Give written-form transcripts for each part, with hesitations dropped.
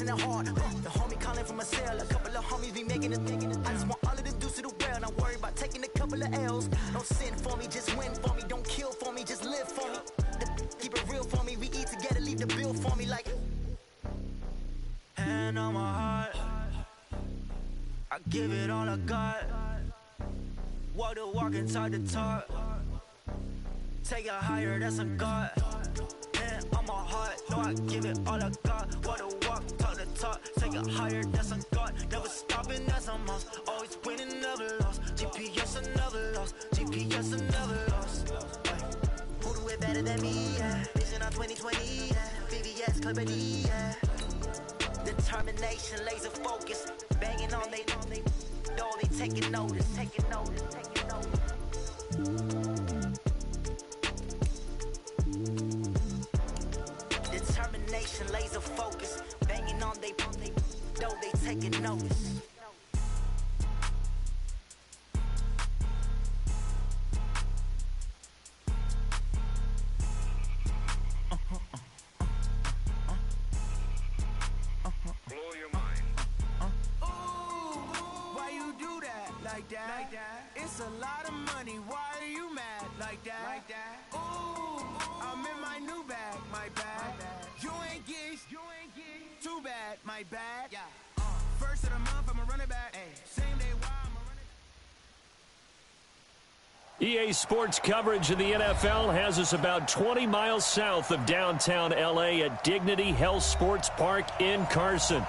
flexing it hard. The homie calling from a cell, a couple of homies be making it. I just want all of the dudes to do well, not worry about taking a couple of L's. Don't sin for me, just win for me. Don't kill for me, just live for me. Keep it real for me, we eat together, leave the bill for me like. Hand on my heart, I give it all I got. Walk the walk and talk the talk. Take it higher, that's a God. Hand on my heart, no, I give it all I got. Walk the walk, talk the talk. Take it higher, that's a God. Never stopping, that's a must. Always winning, never lost. GPS, I never lost. GPS, I never lost. Who do it better than me? Yeah. Vision on 2020. Yeah. VVS, Clippity. Yeah. Determination, laser focus. Banging on they know they taking notice. Taking notice, taking notice. Determination, laser focus, banging on they know they taking notice. Blow your mind. Ooh, why you do that like that? It's a lot of money. Why are you mad like that? Ooh, I'm in my new bag, my bad. You ain't geese, too bad, my bad. Yeah. First of the month, I'ma run it back. Same day, why I'ma run it back. EA Sports coverage of the NFL has us about 20 miles south of downtown LA at Dignity Health Sports Park in Carson.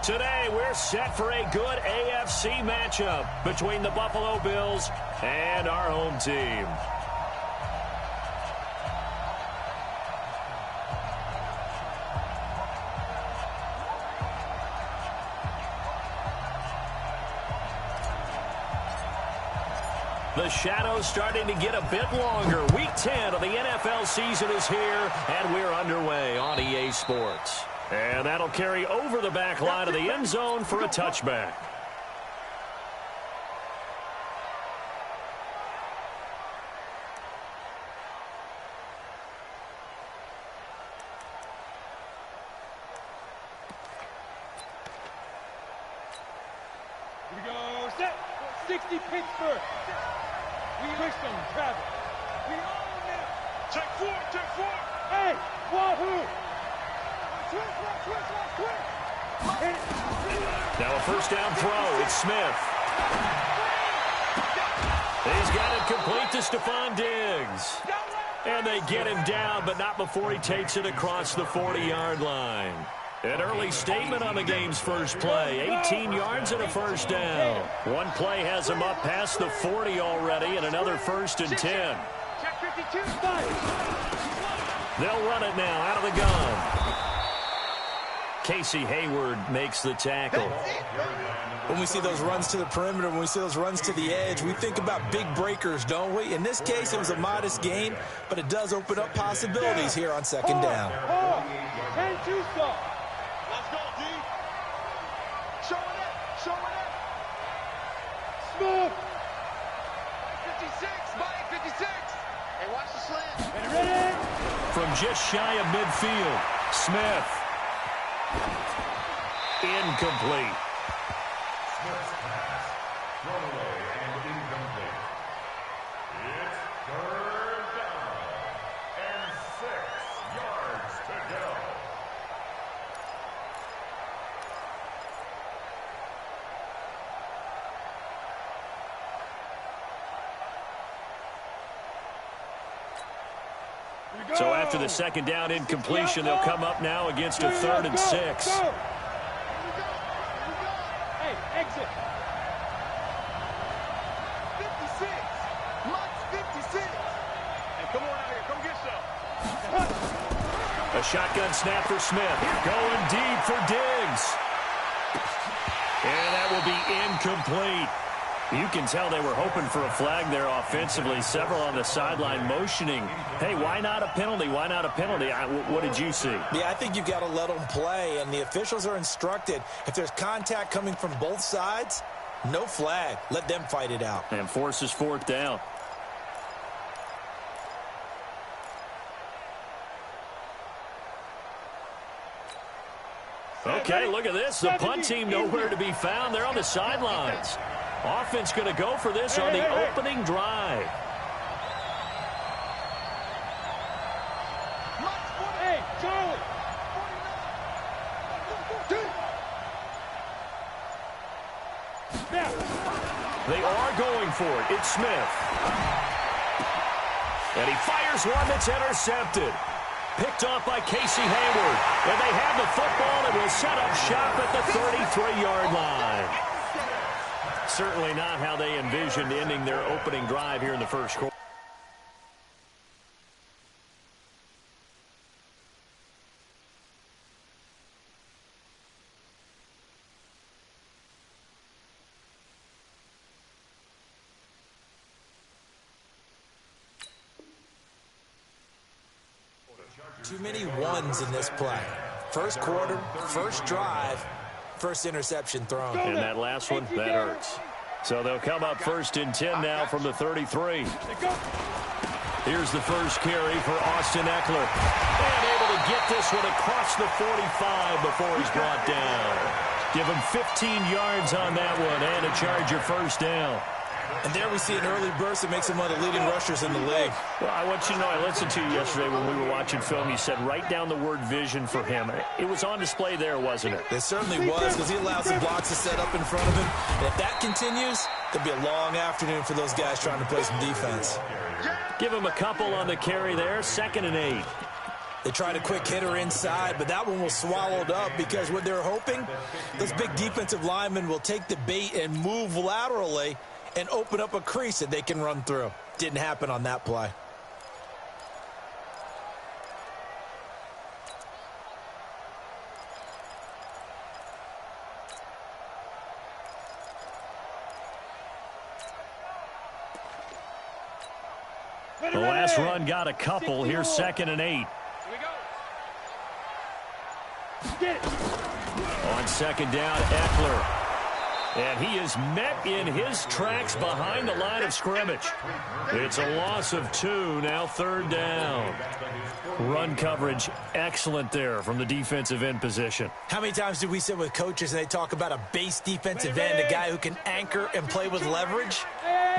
Today, we're set for a good AFC matchup between the Buffalo Bills and our home team. The shadow's starting to get a bit longer. Week 10 of the NFL season is here, and we're underway on EA Sports. And that'll carry over the back line of the end zone for a touchback. Here we go, set, 60 Pittsburgh. We push them, Travis. We own them. Check four. Hey, wahoo! Now a first down throw. It's Smith. He's got it complete to Stephon Diggs. And they get him down, but not before he takes it across the 40-yard line. An early statement on the game's first play. 18 yards and a first down. One play has him up past the 40 already, and another 1st and 10. They'll run it now out of the gun. Casey Hayward makes the tackle. When we see those runs to the perimeter, when we see those runs to the edge, we think about big breakers, don't we? In this case, it was a modest gain, but it does open up possibilities here on second down. And two stop. Let's go, D. Show it up. Smith. 56, Mike, 56. Hey, watch the slant. Ready? From just shy of midfield, Smith. Incomplete. Smith's pass. Thrown away and incomplete. It's 3rd down and 6 yards to go. So after the second down incompletion, they'll come up now against a 3rd and 6. Hey, exit. 56. Mike's 56. Hey, come on out here. Come get some. A shotgun snap for Smith. Going deep for Diggs. And that will be incomplete. You can tell they were hoping for a flag there offensively. Several on the sideline motioning, hey, why not a penalty? Why not a penalty? What did you see? Yeah, I think you've got to let them play, and the officials are instructed, if there's contact coming from both sides, no flag. Let them fight it out. And forces 4th down. Okay, look at this. The punt team nowhere to be found. They're on the sidelines. Offense going to go for this on the opening drive. Hey, Charlie. They are going for it. It's Smith. And he fires one that's intercepted. Picked off by Casey Hayward. And they have the football and will set up shop at the 33-yard line. Certainly not how they envisioned ending their opening drive here in the first quarter. Too many ones in this play. First quarter, first drive, first interception thrown. And that last one, that hurts. So they'll come up first and 10 now from the 33. Here's the first carry for Austin Eckler. And able to get this one across the 45 before he's brought down. Give him 15 yards on that one and a Charger first down. And there we see an early burst that makes him one of the leading rushers in the league. Well, I want you to know, I listened to you yesterday when we were watching film. You said write down the word vision for him. It was on display there, wasn't it? It certainly was, because he allows the blocks to set up in front of him. And if that continues, there'll be a long afternoon for those guys trying to play some defense. Give him a couple on the carry there, 2nd and 8. They tried a quick hitter inside, but that one was swallowed up because what they're hoping, those big defensive linemen will take the bait and move laterally and open up a crease that they can run through. Didn't happen on that play. The last run got a couple. Here's 2nd and 8. Here we go. On 2nd down, Eckler. And he is met in his tracks behind the line of scrimmage. It's a loss of 2, now 3rd down. Run coverage excellent there from the defensive end position. How many times do we sit with coaches and they talk about a base defensive end, a guy who can anchor and play with leverage?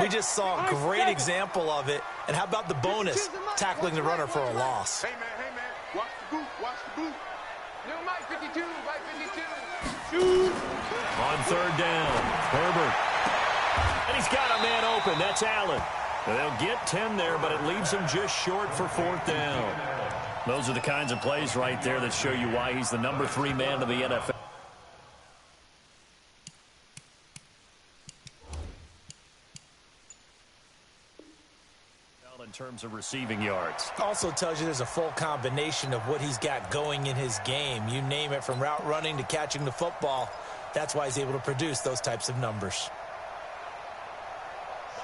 We just saw a great example of it. And how about the bonus, tackling the runner for a loss? Hey, man, watch the boot, watch the boot. New Mike 52, Mike 52. Shoot. On 3rd down, Herbert. And he's got a man open. That's Allen. And they'll get 10 there, but it leaves him just short for 4th down. Those are the kinds of plays right there that show you why he's the number 3 man of the NFL. In terms of receiving yards. Also tells you there's a full combination of what he's got going in his game. You name it, from route running to catching the football. That's why he's able to produce those types of numbers.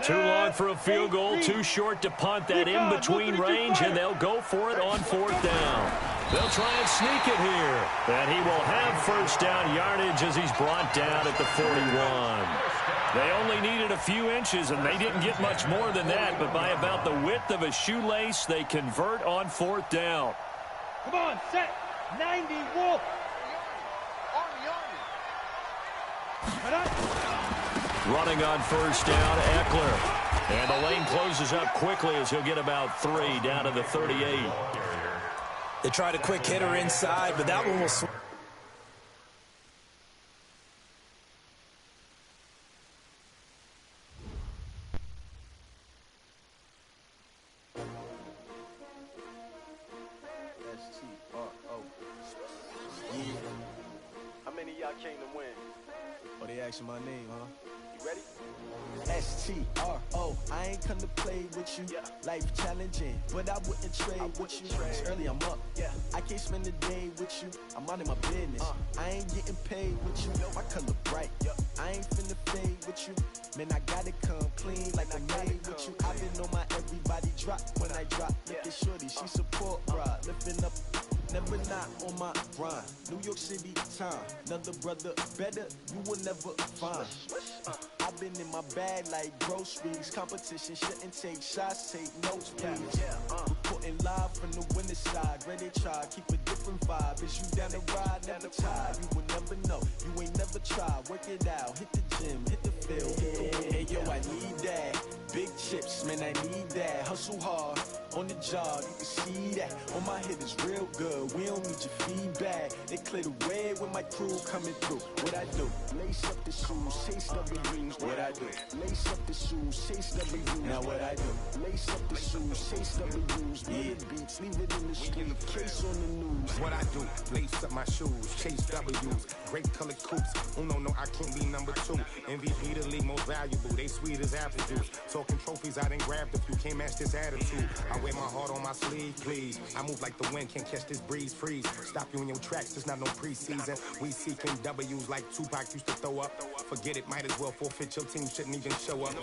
Too long for a field goal, too short to punt. That in-between range, and they'll go for it on 4th down. They'll try and sneak it here. And he will have first down yardage as he's brought down at the 41. They only needed a few inches, and they didn't get much more than that. But by about the width of a shoelace, they convert on 4th down. Come on, set. 90, Wolf. Running on first down, Eckler. And the lane closes up quickly as he'll get about 3 down to the 38. They tried a quick hitter inside, but that one will swing. How many of y'all came to win? Oh, they asking my name, huh? You ready? S-T-R-O, I ain't come to play with you. Life challenging, but I wouldn't trade with you. It's early, I'm up. I can't spend the day with you. I'm out of my business. I ain't getting paid with you. My color bright. I ain't finna fade with you. Man, I gotta come clean like I made with you. I've been on my everybody drop when I drop. Look at shorty, she support, bruh. Lifting up, never not on my grind. New York City time, another brother better, you will never find. I've rubbing in my bag like groceries. Competition shouldn't take shots, take notes, please. Reporting live from the winning side. Ready to try, keep a different vibe. Is you down the ride, never tired. You will never know, you ain't never tried. Work it out, hit the gym, hit the field, hit the win. Hey yo, I need that. Big chips, man, I need that. Hustle hard, on the job, you can see that. On my hit is real good, we don't need your feedback. They clear the way when my crew coming through. What I do? Lace up the shoes, chase W's. What I do? Lace up the shoes, chase W's. Now what I do? Lace up the shoes, chase W's. Big beats, leave it in the street, case on the news. What I do? Lace up my shoes, chase W's. Great colored coops. Oh no, I can't be number 2. MVP the league most valuable. They sweet as apple juice. Talking trophies, I done grabbed a few. Can't match this attitude. I wear my heart on my sleeve, please. I move like the wind, can't catch this breeze. Freeze. Stop you in your tracks. There's not no preseason. We seeking W's like Tupac used to throw up. Forget it, might as well forfeit. Your team shouldn't even show up.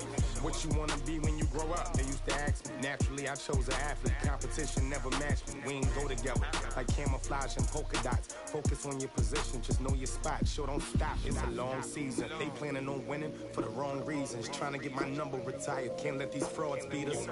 What you wanna be when you grow up? They used to ask me. Naturally, I chose an athlete. Competition never matched me. We ain't go together like camouflage and polka dots. Focus on your position, just know your spot. Sure, don't stop. It's a long season. They planning on winning for the wrong reasons. Trying to get my number retired. Can't let these frauds beat us.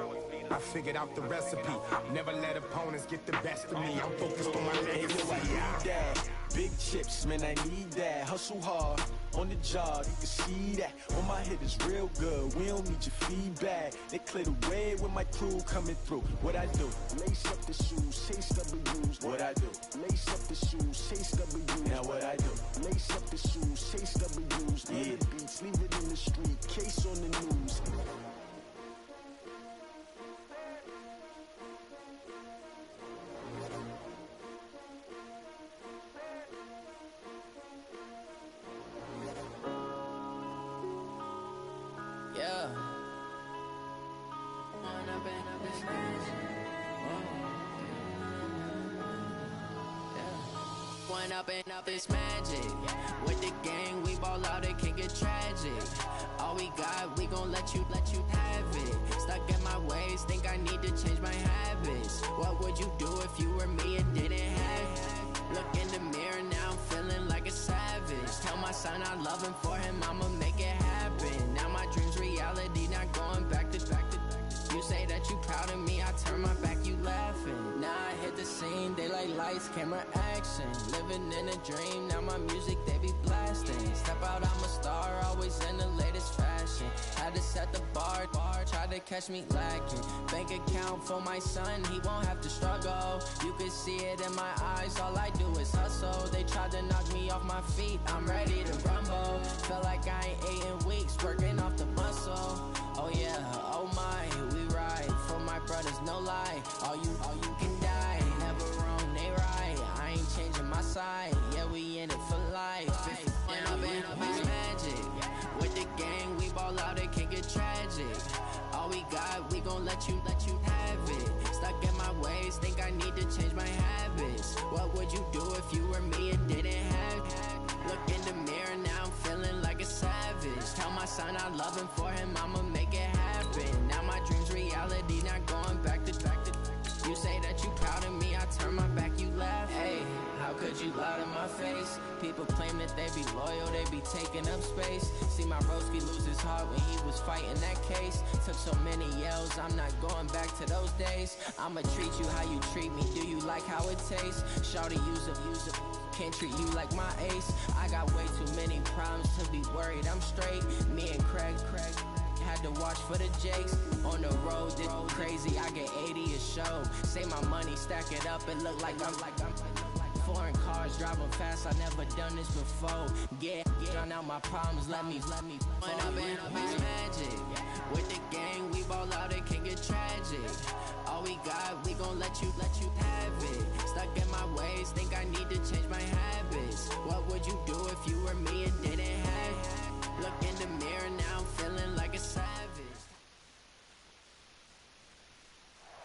I figured out the recipe. Never let opponents get the best of me. I'm focused on my legacy. I need that. Big chips, man, I need that. Hustle hard, on the job, you can see that. On my hit is real good, we don't need your feedback. They clear the way when my crew coming through. What I do? Lace up the shoes, chase W's. What I do? Lace up the shoes, chase W's. Now what I do? Lace up the shoes, chase W's. Big beats, leave it in the street, case on the news. Up this magic. With the gang, we ball out, it can get tragic. All we got, we gon' let you have it. Stuck in my ways, think I need to change my habits. What would you do if you were me and didn't have it? Look in the mirror, now I'm feeling like a savage. Tell my son I love him, for him I'ma make it happen. Now my dream's reality, not going back to. You say that you proud of me, I turn my back, you laughing. Now I hit the scene, they like lights, camera, action. Living in a dream, now my music, they be blasting. Step out, I'm a star, always in the latest fashion. Had to set the bar, try to catch me lacking. Bank account for my son, he won't have to struggle. You can see it in my eyes, all I do is hustle. They tried to knock me off my feet, I'm ready to rumble. Felt like I ain't ate in weeks, working off the muscle. Oh yeah, oh my, we ride for my brothers, no lie. All you can die, never wrong, they right. I ain't changing my side, yeah, we in it for life. When up it's magic. With the gang, we ball out, it can get tragic. All we got, we gon' let you have it. Stuck in my ways, think I need to change my habits. What would you do if you were me and didn't have it? Look in the mirror, now I'm feeling like a savage. Tell my son I love him, for him I'ma make it happen. Now my dream's reality, not going back to. You say that you proud of me, I turn my back, you laugh. Hey, how could you lie to my face? People claim that they be loyal, they be taking up space. See my broski lose his heart when he was fighting that case. Took so many yells, I'm not going back to those days. I'ma treat you how you treat me, do you like how it tastes? Shawty, use a can't treat you like my ace. I got way too many problems to be worried, I'm straight. Me and Craig had to watch for the Jakes. On the road, did crazy, I get 80 a show. Say my money, stack it up, it look like I'm foreign cars, driving fast, I never done this before. Get on out my problems, let me When up it's magic. With the gang, we ball out, it can get tragic. All we got, we gon' let you have it. Stuck in my ways, think I need to change my habits. What would you do if you were me and didn't have it? Look in the mirror, now I'm feeling like a savage.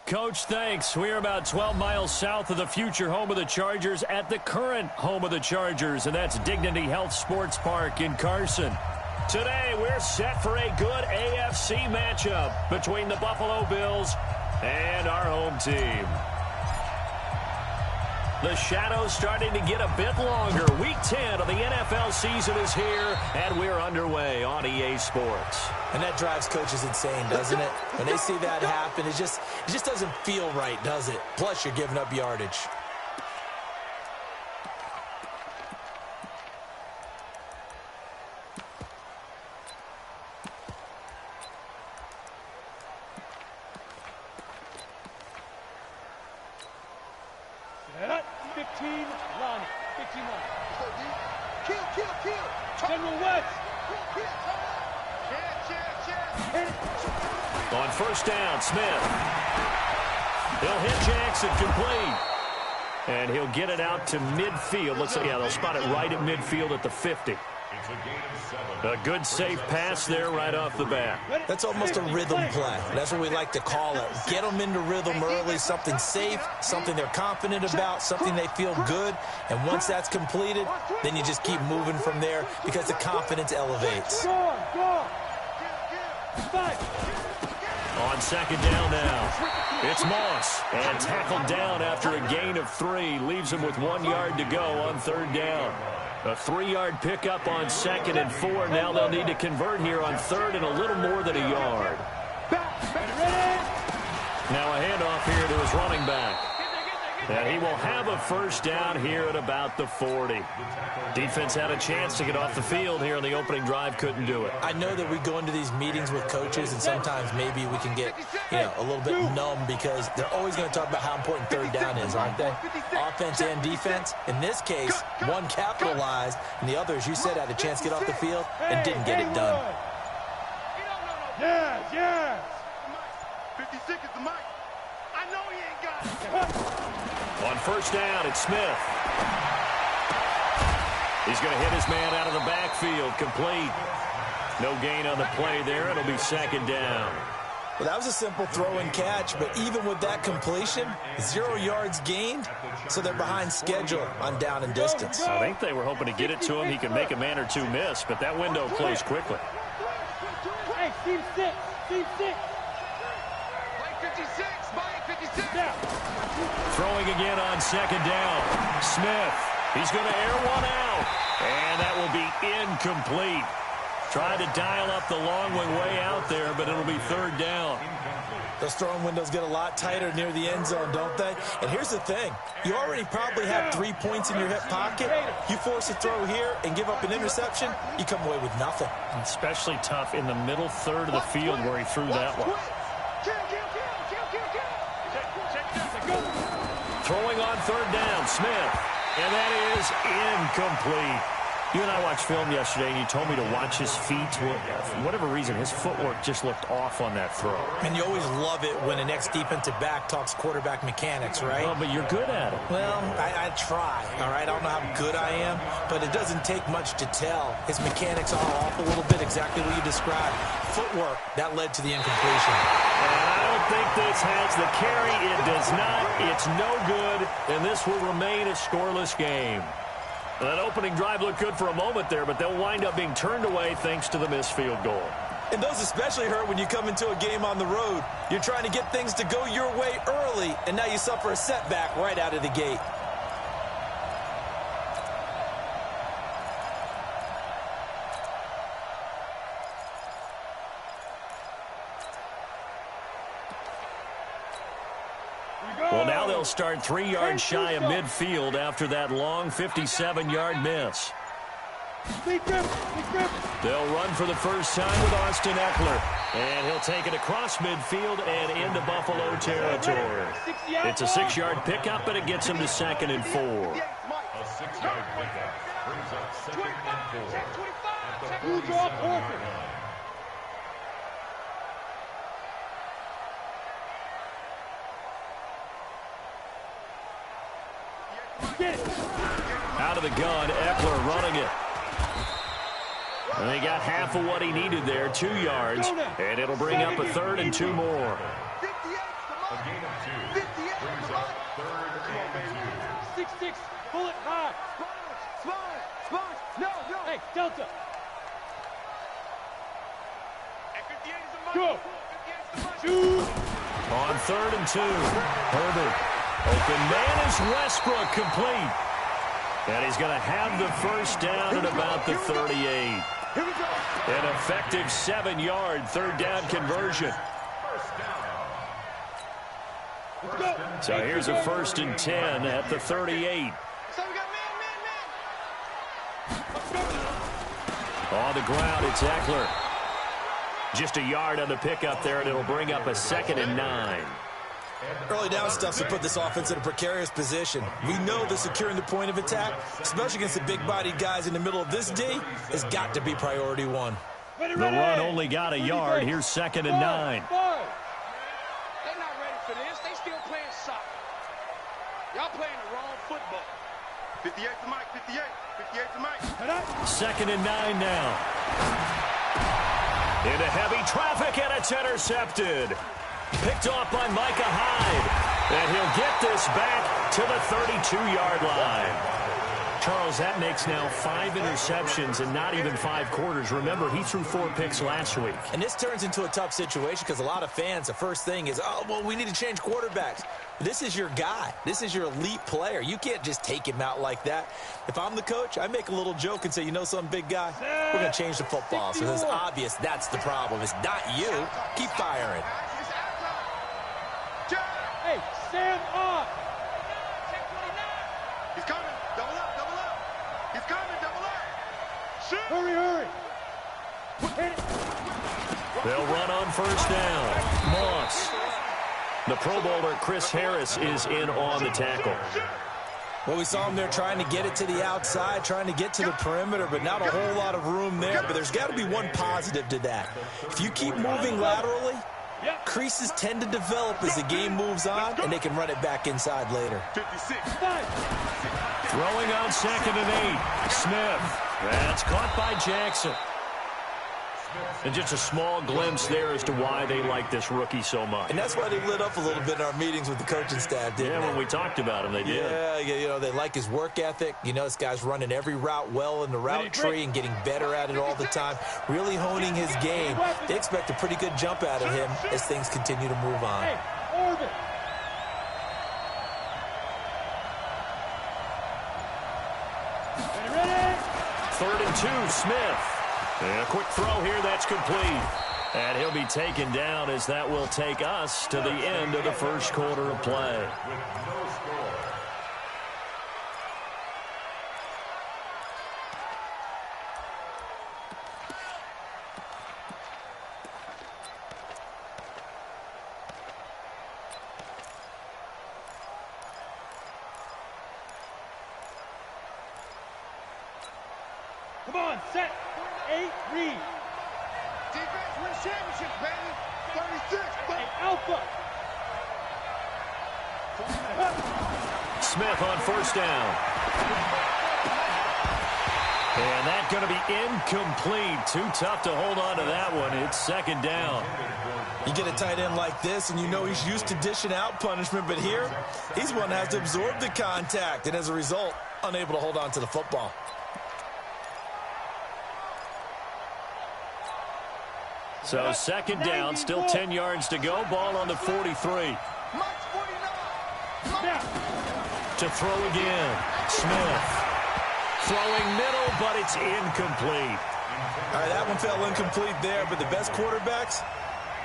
Coach, thanks. We're about 12 miles south of the future home of the Chargers at the current home of the Chargers, and that's Dignity Health Sports Park in Carson. Today, we're set for a good AFC matchup between the Buffalo Bills and our home team. The shadow's starting to get a bit longer. Week 10 of the NFL season is here, and we're underway on EA Sports. And that drives coaches insane, doesn't it? When they see that happen, it just doesn't feel right, does it? Plus, you're giving up yardage. Set. 15, Lonnie. 15 Lonnie. Kill. General West. On first down, Smith. He'll hit Jackson complete. And he'll get it out to midfield. Looks like, yeah, they'll spot it right at midfield at the 50. A good safe pass there right off the bat. That's almost a rhythm play. That's what we like to call it. Get them into rhythm early, something safe, something they're confident about, something they feel good. And once that's completed, then you just keep moving from there because the confidence elevates. Go. On second down now, it's Moss. And tackled down after a gain of 3. Leaves him with 1 yard to go on third down. A 3-yard pickup on second and 4. Now they'll need to convert here on third and a little more than a yard. Now a handoff here to his running back. And he will have a first down here at about the 40. Defense had a chance to get off the field here on the opening drive, couldn't do it. I know that we go into these meetings with coaches, and sometimes maybe we can get, a little bit numb because they're always going to talk about how important third down is, aren't they? Offense and defense. In this case, one capitalized, and the other, as you said, had a chance to get off the field and didn't get it done. Yes. 56 is the mic. I know he ain't got it. On first down, it's Smith. He's going to hit his man out of the backfield, complete. No gain on the play there. It'll be second down. Well, that was a simple throw and catch, but even with that completion, 0 yards gained, so they're behind schedule on down and distance. I think they were hoping to get it to him. He could make a man or two miss, but that window closed quickly. Hey, team 6. Mike 56. Now. Throwing again on second down. Smith. He's going to air one out. And that will be incomplete. Tried to dial up the long way out there, but it'll be third down. Those throwing windows get a lot tighter near the end zone, don't they? And here's the thing. You already probably have 3 points in your hip pocket. You force a throw here and give up an interception, you come away with nothing. Especially tough in the middle third of the field where he threw that one. Throwing on third down, Smith. And that is incomplete. You and I watched film yesterday, and you told me to watch his feet. For whatever reason, his footwork just looked off on that throw. And you always love it when an ex-defensive back talks quarterback mechanics, right? Oh, but you're good at it. Well, I try, all right? I don't know how good I am, but it doesn't take much to tell. His mechanics are off a little bit, exactly what you described. Footwork, that led to the incompletion. And I don't think this has the carry. It does not. It's no good, and this will remain a scoreless game. That opening drive looked good for a moment there, but they'll wind up being turned away thanks to the missed field goal. And those especially hurt when you come into a game on the road. You're trying to get things to go your way early, and now you suffer a setback right out of the gate. Well, now they'll start 3 yards shy of midfield after that long 57-yard miss. They'll run for the first time with Austin Eckler. And he'll take it across midfield and into Buffalo territory. It's a 6-yard pickup, but it gets him to second and 4. A 6-yard pickup brings up second and 4. At the 47-yard line. Out of the gun, Eckler running it. And they got half of what he needed there, 2 yards. And it'll bring up a 3rd and 2 more. A gain of 2 brings up 3rd and 2. 6-6, pull it high. No. Hey, Delta. Go. Shoot. On 3rd and 2, Herbert. Open man is Westbrook, complete. And he's going to have the first down at about the 38. An effective 7-yard third down conversion. So here's a 1st and 10 at the 38. On the ground, it's Eckler. Just a yard on the pickup there, and it'll bring up a 2nd and 9. Early down stuff to put this offense in a precarious position. We know that securing the point of attack, especially against the big-bodied guys in the middle of this D, has got to be priority one. The run only got a yard. Here's 2nd and 9. They're not ready for this. They still playing soccer. Y'all playing the wrong football. 58 to Mike, 58. 58 to Mike. 2nd and 9 now. Into heavy traffic, and it's intercepted. Picked off by Micah Hyde. And he'll get this back to the 32-yard line. Charles, that makes now 5 interceptions in not even 5 quarters. Remember, he threw 4 picks last week. And this turns into a tough situation because a lot of fans, the first thing is, oh, well, we need to change quarterbacks. This is your guy. This is your elite player. You can't just take him out like that. If I'm the coach, I make a little joke and say, you know something, big guy? We're going to change the football. So it's obvious that's the problem. It's not you. Keep firing. Hey, stand up. He's coming. Double up, double up. He's coming, double up. Shoot. Hurry, hurry. Hit it. They'll run on 1st down. Moss. The Pro Bowler, Chris Harris, is in on the tackle. Well, we saw him there trying to get it to the outside, trying to get to the perimeter, but not a whole lot of room there. But there's got to be one positive to that. If you keep moving laterally, creases tend to develop as the game moves on, and they can run it back inside later. 56. Throwing on 2nd and 8. Smith. That's caught by Jackson. And just a small glimpse there as to why they like this rookie so much. And that's why they lit up a little bit in our meetings with the coaching staff, didn't they? When we talked about him, they did. Yeah, you know, they like his work ethic. You know, this guy's running every route well in the route tree and getting better at it all the time, really honing his game. They expect a pretty good jump out of him as things continue to move on. Hey, orbit. Ready? 3rd and 2, Smith. And a quick throw here, that's complete. And he'll be taken down as that will take us to the end of the first quarter of play. Come on, set. 8, read. Defense wins championships, baby. 36. Hey, Alpha. Smith on 1st down. And that's going to be incomplete. Too tough to hold on to that one. It's 2nd down. You get a tight end like this, and you know he's used to dishing out punishment, but here, he's one that has to absorb the contact, and as a result, unable to hold on to the football. So 2nd down, still 10 yards to go. Ball on the 43. To throw again. Smith. Throwing middle, but it's incomplete. All right, that one fell incomplete there, but the best quarterbacks,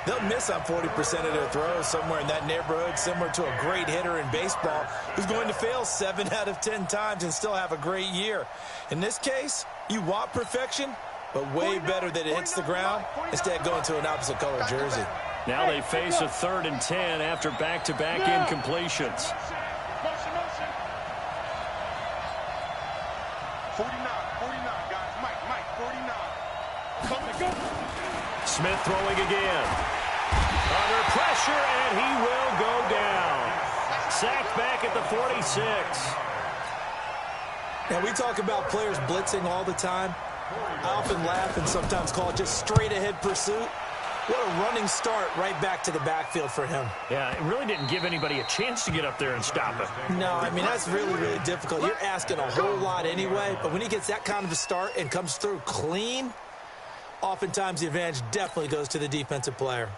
they'll miss on 40% of their throws somewhere in that neighborhood, similar to a great hitter in baseball who's going to fail 7 out of 10 times and still have a great year. In this case, you want perfection, but way better that it hits the ground instead going to an opposite color jersey. Now they face a 3rd and 10 after back-to-back incompletions. 49, guys. Mike, 49. Smith throwing again. Under pressure, and he will go down. Sacked back at the 46. Now, we talk about players blitzing all the time. I often laugh and sometimes call it just straight-ahead pursuit. What a running start right back to the backfield for him. Yeah, it really didn't give anybody a chance to get up there and stop it. No, I mean, that's really, really difficult. You're asking a whole lot anyway, but when he gets that kind of a start and comes through clean, oftentimes the advantage definitely goes to the defensive player.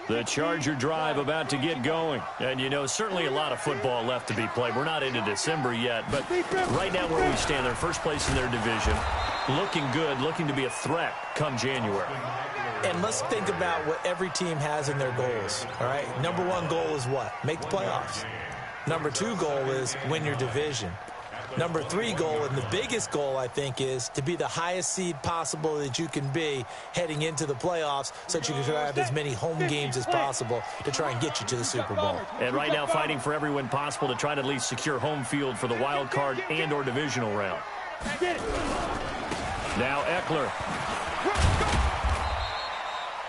The Charger drive about to get going. And, you know, certainly a lot of football left to be played. We're not into December yet, but right now where we stand, they're first place in their division. Looking good, looking to be a threat come January. And let's think about what every team has in their goals, all right? Number one goal is what? Make the playoffs. Number two goal is win your division. Number three goal, and the biggest goal, I think, is to be the highest seed possible that you can be heading into the playoffs so that you can have as many home games as possible to try and get you to the Super Bowl. And right now fighting for every win possible to try to at least secure home field for the wild card and or divisional round. Now Eckler.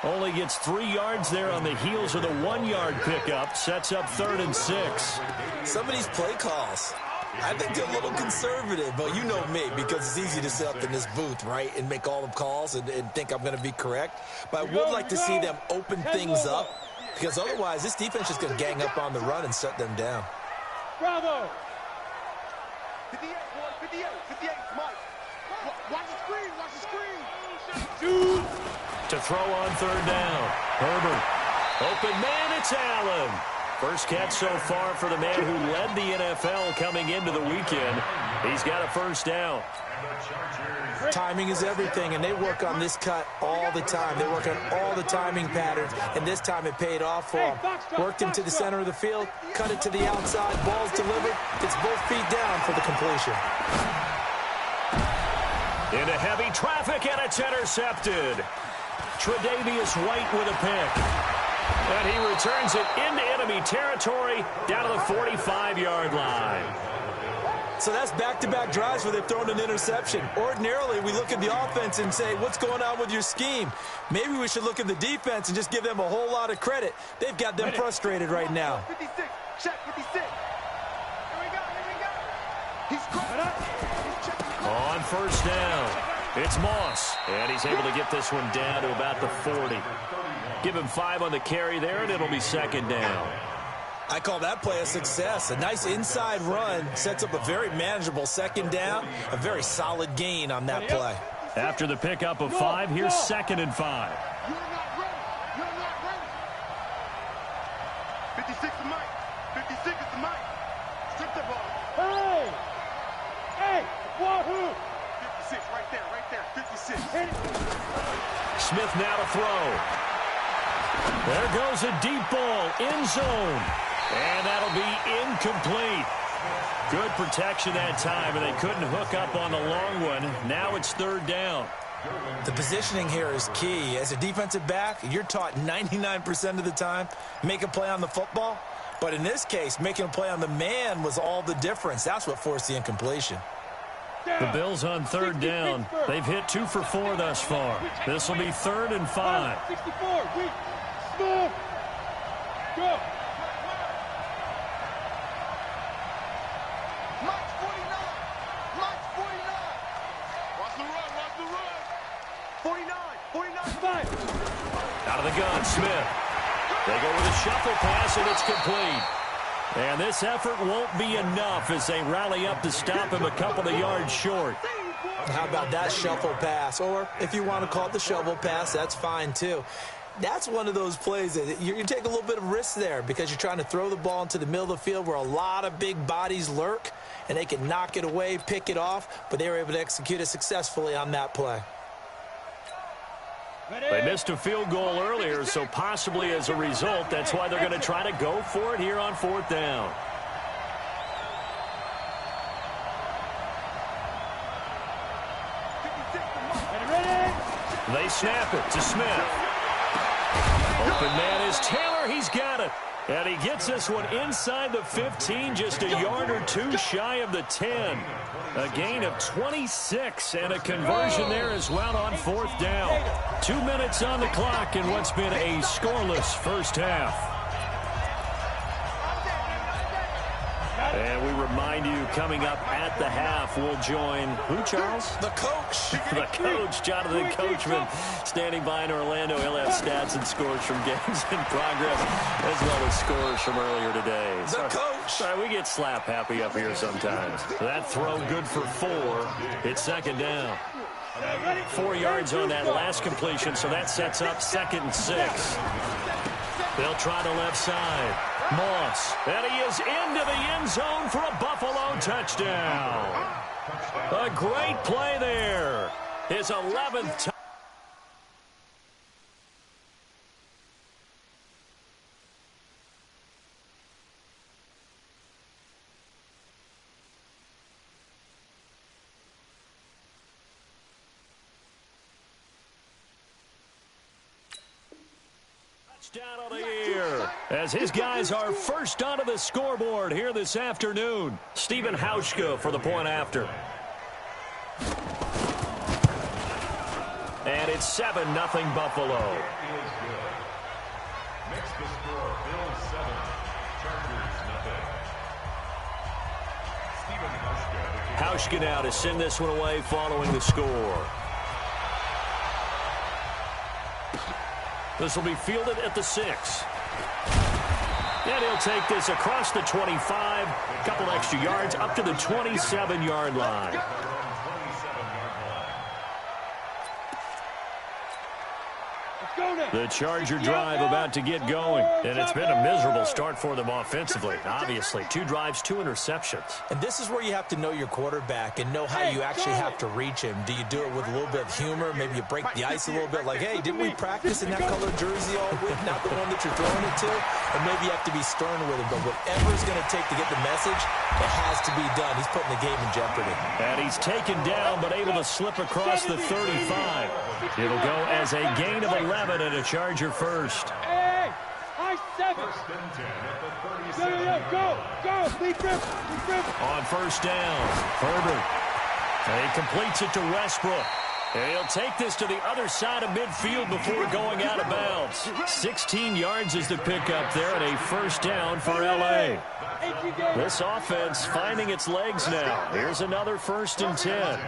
Only gets 3 yards there on the heels of the 1-yard pickup. Sets up 3rd and 6. Some of these play calls, I think they're a little conservative, but you know me, because it's easy to sit up in this booth, right, and make all the calls and think I'm going to be correct. But I would like to see them open things up, because otherwise this defense is going to gang up on the run and shut them down. Bravo! 58, boy, 58, 58, Mike. Watch the screen, watch the screen. To throw on 3rd down. Herbert. Open man, it's Allen. First catch so far for the man who led the NFL coming into the weekend. He's got a first down. Timing is everything, and they work on this cut all the time. They work on all the timing patterns, and this time it paid off for them. Worked him to the center of the field, cut it to the outside, ball's delivered, gets both feet down for the completion. Into heavy traffic, and it's intercepted. Tre'Davious White with a pick. And he returns it into enemy territory down to the 45-yard line. So that's back-to-back drives where they've thrown an interception. Ordinarily, we look at the offense and say, what's going on with your scheme? Maybe we should look at the defense and just give them a whole lot of credit. They've got them frustrated right now. 56, check 56. Here we go, here we go. He's checking. On first down, it's Moss. And he's able to get this one down to about the 40. Give him 5 on the carry there, and it'll be 2nd down. I call that play a success. A nice inside run sets up a very manageable 2nd down, a very solid gain on that play. After the pickup of 5, here's 2nd and 5. You're not ready. You're not ready. 56 to Mike. 56 is to Mike. Strip the ball. Hey! Hey! Wahoo! 56 right there, 56. Smith now to throw. There goes a deep ball, end zone. And that'll be incomplete. Good protection that time, and they couldn't hook up on the long one. Now it's 3rd down. The positioning here is key. As a defensive back, you're taught 99% of the time, make a play on the football. But in this case, making a play on the man was all the difference. That's what forced the incompletion. The Bills on 3rd down. They've hit 2 for 4 thus far. This will be 3rd and 5. 64, weak, smooth, go. Mike 49, Mike 49. Watch the run, 49, 5. Out of the gun, Smith. They go with a shuffle pass, and it's complete. And this effort won't be enough as they rally up to stop him a couple of yards short. How about that shuffle pass? Or if you want to call it the shovel pass, that's fine too. That's one of those plays that you take a little bit of risk there because you're trying to throw the ball into the middle of the field where a lot of big bodies lurk, and they can knock it away, pick it off, but they were able to execute it successfully on that play. They missed a field goal earlier, so possibly as a result, that's why they're going to try to go for it here on 4th down. They snap it to Smith. Open man is Taylor. He's got it. And he gets this one inside the 15, just a yard or 2 shy of the 10. A gain of 26 and a conversion there as well on 4th down. 2 minutes on the clock in what's been a scoreless first half. And we remind you, coming up at the half, we'll join who, Charles? The coach. The coach, Jonathan Coachman, standing by in Orlando. He'll have stats and scores from games in progress, as well as scores from earlier today. The coach. Sorry, we get slap happy up here sometimes. That throw good for 4. It's 2nd down. 4 yards on that last completion, so that sets up 2nd and 6. They'll try the left side. Moss. And he is into the end zone for a Buffalo touchdown. A great play there. His 11th touchdown. Down on the year as his guys are first onto the scoreboard here this afternoon. Stephen Hauschka for the point after. And it's 7-0 Buffalo. Makes the score Bills 7, Chargers nothing. Stephen Hauschka now to send this one away following the score. This will be fielded at the 6. And he'll take this across the 25. A couple extra yards up to the 27-yard line. The Charger drive about to get going. And it's been a miserable start for them offensively. Obviously, 2 drives, 2 interceptions. And this is where you have to know your quarterback and know how you actually have to reach him. Do you do it with a little bit of humor? Maybe you break the ice a little bit like, hey, didn't we practice in that colored jersey all week? Not the one that you're throwing it to? Or maybe you have to be stern with him. But whatever it's going to take to get the message, it has to be done. He's putting the game in jeopardy. And he's taken down but able to slip across the 35. It'll go as a gain of 11 and a Charger first. Hey, high 7. Go. Lead grip. On first down, Herbert. And he completes it to Westbrook. And he'll take this to the other side of midfield before going out of bounds. 16 yards is the pickup there and a first down for L.A. This offense finding its legs now. Here's another 1st and 10.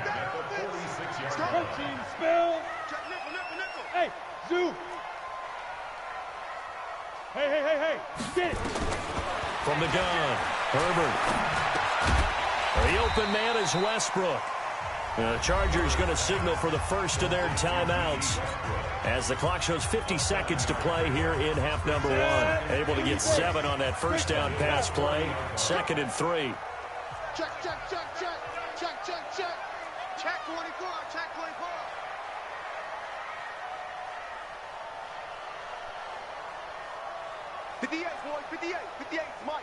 Protein spill. Hey, Zoo. Hey. Get it. From the gun, Herbert. The open man is Westbrook. The Chargers going to signal for the first of their timeouts as the clock shows 50 seconds to play here in half number 1. Able to get 7 on that first down pass play. 2nd and 3. Check 24. Check 24. 58, boys, 58, Mike.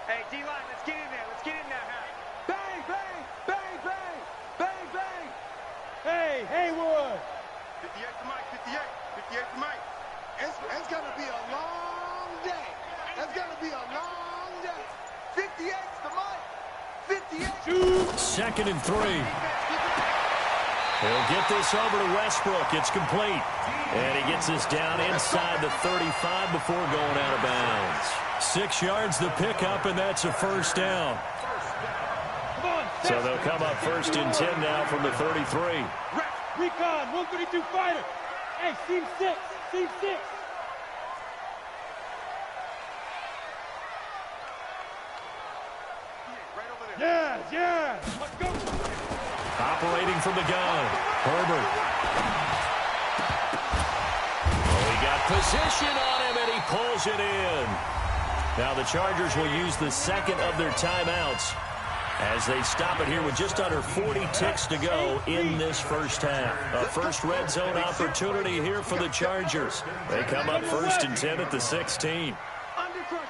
Hey, D-line, let's get in there, huh? Bang, bang, bang, bang, bang, bang. Hey, Haywood. 58 to Mike, 58 to Mike. It's going to be a long day. It's going to be a long day. 58 to Mike, 58. 2nd and 3. He'll get this over to Westbrook. It's complete. And he gets this down inside the 35 before going out of bounds. 6 yards the pickup, and that's a first down. So they'll come up 1st and 10 now from the 33. Recon, 132 fighter. Hey, seam 6. Yeah. Let's go. Operating from the gun, Herbert. Oh, he got position on him, and he pulls it in. Now the Chargers will use the 2nd of their timeouts as they stop it here with just under 40 ticks to go in this first half. A first red zone opportunity here for the Chargers. They come up 1st and 10 at the 16. Undercrunch.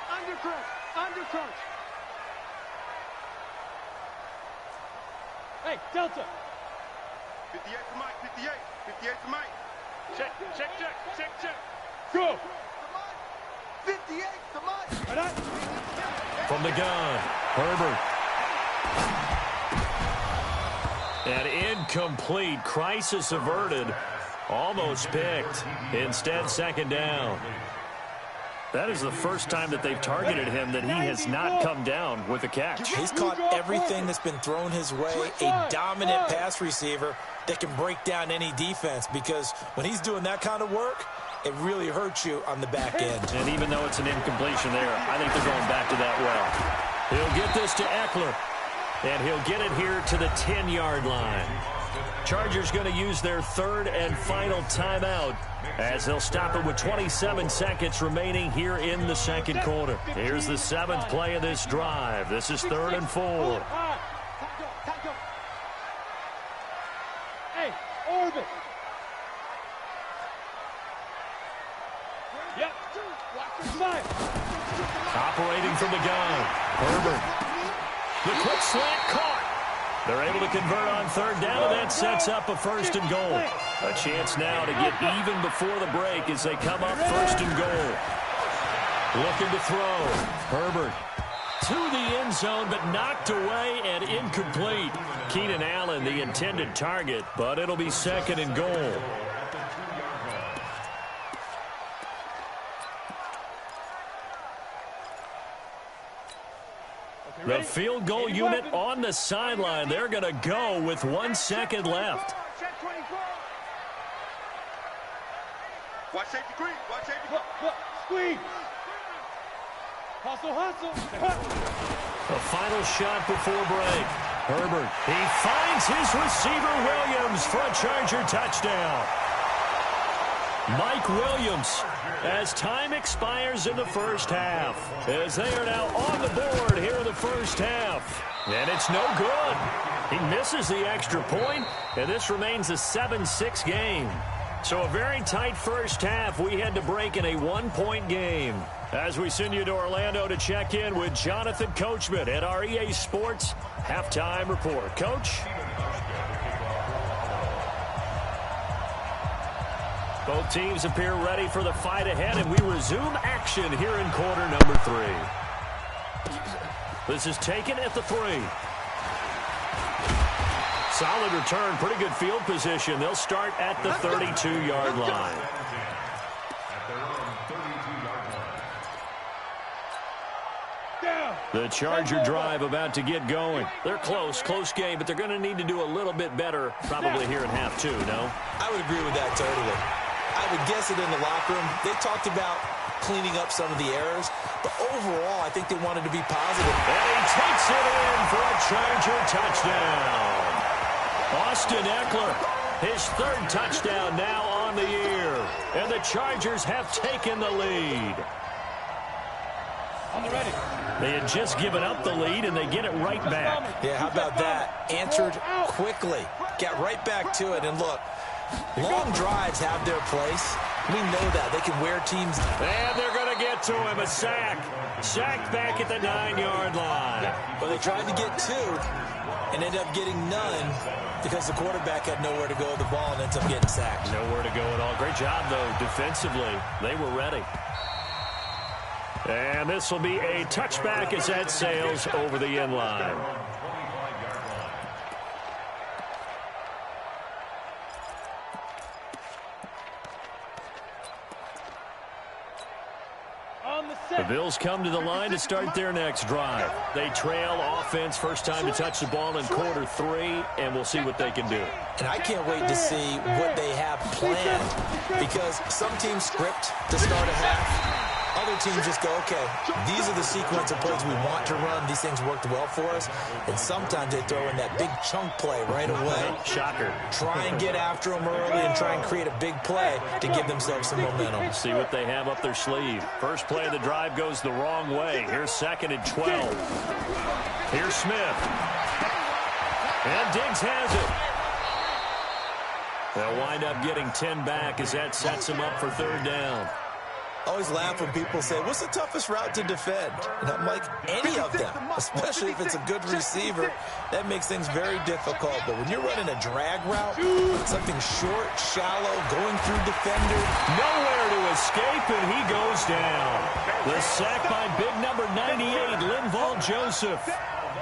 Hey, Delta. 58 to Mike, 58 to Mike. Check. Go. 58 to Mike. From the gun, Herbert. And incomplete. Crisis averted. Almost picked. Instead, 2nd down. That is the first time that they've targeted him that he has not come down with a catch. He's caught everything that's been thrown his way. A dominant pass receiver that can break down any defense, because when he's doing that kind of work, it really hurts you on the back end. And even though it's an incompletion there, I think they're going back to that well. He'll get this to Eckler, and he'll get it here to the 10-yard line. Chargers going to use their third and final timeout as they'll stop it with 27 seconds remaining here in the second quarter. Here's the seventh play of this drive. This is 3rd and 4. Hey, orbit. Yep. Operating from the gun. Herbert. The quick slant caught. They're able to convert on 3rd down, and that sets up a 1st and goal. A chance now to get even before the break as they come up 1st and goal. Looking to throw. Herbert to the end zone, but knocked away and incomplete. Keenan Allen, the intended target, but it'll be 2nd and goal. The field goal unit on the sideline. They're going to go with 1 second left. Watch safety green. Watch safety green. Squeeze. Hustle. The final shot before break. Herbert. He finds his receiver Williams for a Charger touchdown. Mike Williams, as time expires in the first half, as they are now on the board here in the first half. And it's no good. He misses the extra point, and this remains a 7-6 game. So a very tight first half. We had to break in a 1-point game. As we send you to Orlando to check in with Jonathan Coachman at our EA Sports Halftime Report. Coach? Both teams appear ready for the fight ahead, and we resume action here in quarter number 3. This is taken at the 3. Solid return, pretty good field position. They'll start at the 32-yard line. The Charger drive about to get going. They're close game, but they're going to need to do a little bit better probably here in half 2, no? I would agree with that totally. I would guess it in the locker room. They talked about cleaning up some of the errors, but overall, I think they wanted to be positive. And he takes it in for a Charger touchdown. Austin Eckler, his 3rd touchdown now on the year. And the Chargers have taken the lead. On the ready. They had just given up the lead, and they get it right back. Yeah, how about that? Answered quickly. Got right back to it, and look, long drives have their place. We know that. They can wear teams. And they're going to get to him. A sack. Sacked back at the 9-yard line. But they tried to get 2 and ended up getting none because the quarterback had nowhere to go with the ball and ends up getting sacked. Nowhere to go at all. Great job, though, defensively. They were ready. And this will be a touchback as that sails over the end line. The Bills come to the line to start their next drive. They trail offense, first time to touch the ball in quarter 3, and we'll see what they can do. And I can't wait to see what they have planned, because some teams script to start a half. Other teams just go, okay, these are the sequence of plays we want to run. These things worked well for us. And sometimes they throw in that big chunk play right away. Shocker. Try and get after them early and try and create a big play to give themselves some momentum. See what they have up their sleeve. First play of the drive goes the wrong way. Here's 2nd and 12. Here's Smith. And Diggs has it. They'll wind up getting 10 back as that sets them up for 3rd down. I always laugh when people say, what's the toughest route to defend? And I'm like, any of them, especially if it's a good receiver. That makes things very difficult. But when you're running a drag route, something short, shallow, going through defender. Nowhere to escape, and he goes down. The sack by big number 98, Linval Joseph.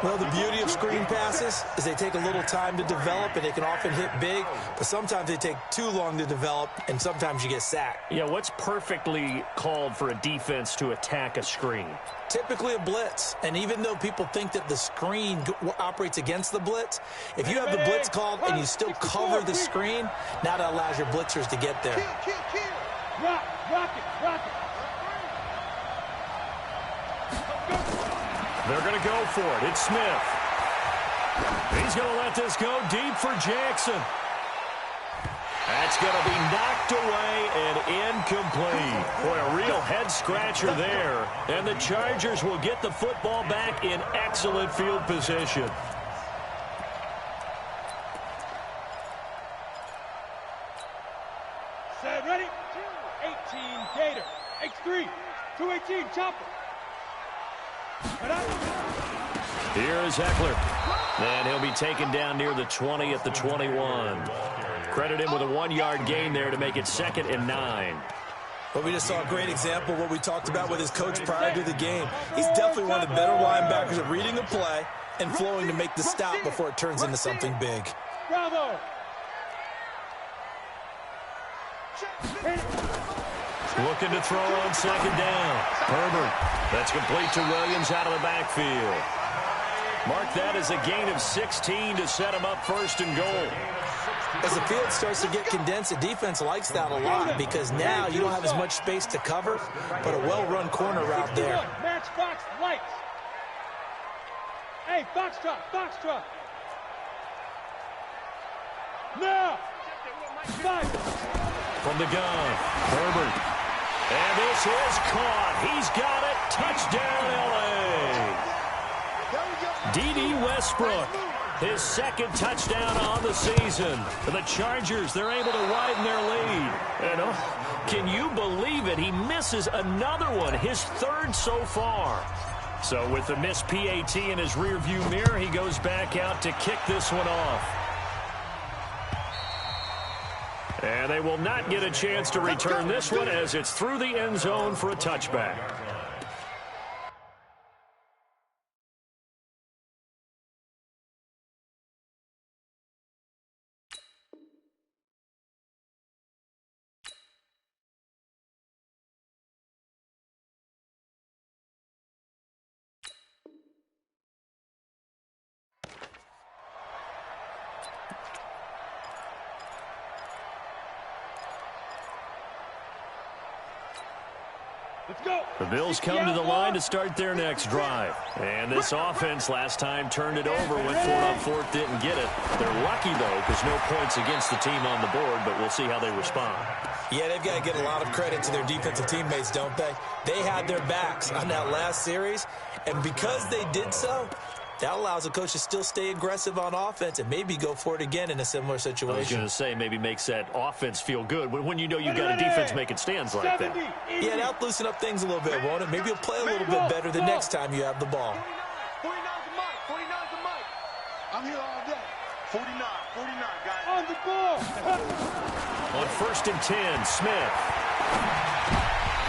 Well, the beauty of screen passes is they take a little time to develop, and they can often hit big, but sometimes they take too long to develop, and sometimes you get sacked. Yeah, what's perfectly called for a defense to attack a screen? Typically a blitz, and even though people think that the screen operates against the blitz, if you have the blitz called and you still cover the screen, now that allows your blitzers to get there. Rock it. They're going to go for it. It's Smith. He's going to let this go deep for Jackson. That's going to be knocked away and incomplete. Boy, a real head-scratcher there. And the Chargers will get the football back in excellent field position. Set, ready? 18, Gator. X3, 218, chopper. Here is Eckler. And he'll be taken down near the 20 at the 21. Credit him with a 1-yard gain there to make it 2nd and 9. Well, we just saw a great example of what we talked about with his coach prior to the game. He's definitely one of the better linebackers at reading a play and flowing to make the stop before it turns into something big. Bravo! Looking to throw on 2nd down. Herbert. That's complete to Williams out of the backfield. Mark that as a gain of 16 to set him up 1st and goal. As the field starts to get condensed, the defense likes that a lot because now you don't have as much space to cover, but a well-run corner route there. Match box lights. Hey, foxtrot, foxtrot. Now. 5. From the gun, Herbert. And this is caught. He's got it. Touchdown, L.A. D.D. Westbrook, his 2nd touchdown on the season. For the Chargers, they're able to widen their lead. And can you believe it? He misses another one, his 3rd so far. So with the missed PAT in his rearview mirror, he goes back out to kick this one off. And they will not get a chance to return this one as it's through the end zone for a touchback. The Bills come to the line to start their next drive. And this offense last time turned it over, went for it on 4th, didn't get it. They're lucky, though, because no points against the team on the board, but we'll see how they respond. Yeah, they've got to get a lot of credit to their defensive teammates, don't they? They had their backs on that last series, and because they did so, that allows the coach to still stay aggressive on offense and maybe go for it again in a similar situation. I was going to say maybe makes that offense feel good when you know you've got a defense making stands like that. Yeah, that'll loosen up things a little bit, won't it? Maybe you'll play a little bit better the next time you have the ball. 49's the mic. 49's the mic. I'm here all day. 49, guys. On the ball. On 1st and 10, Smith.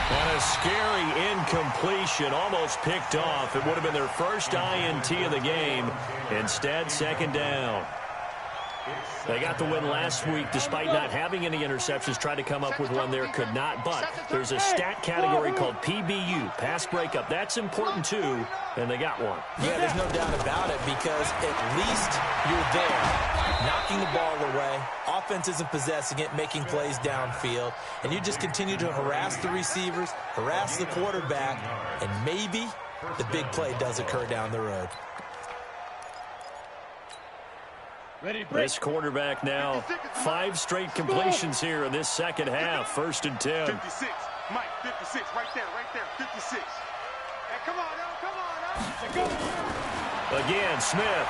And a scary incompletion, almost picked off. It would have been their first INT of the game. Instead, 2nd down. They got the win last week despite not having any interceptions. Tried to come up with one there, could not. But there's a stat category called PBU, pass breakup. That's important too, and they got one. Yeah, there's no doubt about it because at least you're there, knocking the ball away. Offense isn't possessing it, making plays downfield. And you just continue to harass the receivers, harass the quarterback, and maybe the big play does occur down the road. This quarterback now 5 straight completions here in this 2nd half. 1st and 10. 56, Mike, 56, right there, 56. Hey, come on, Go. Again, Smith.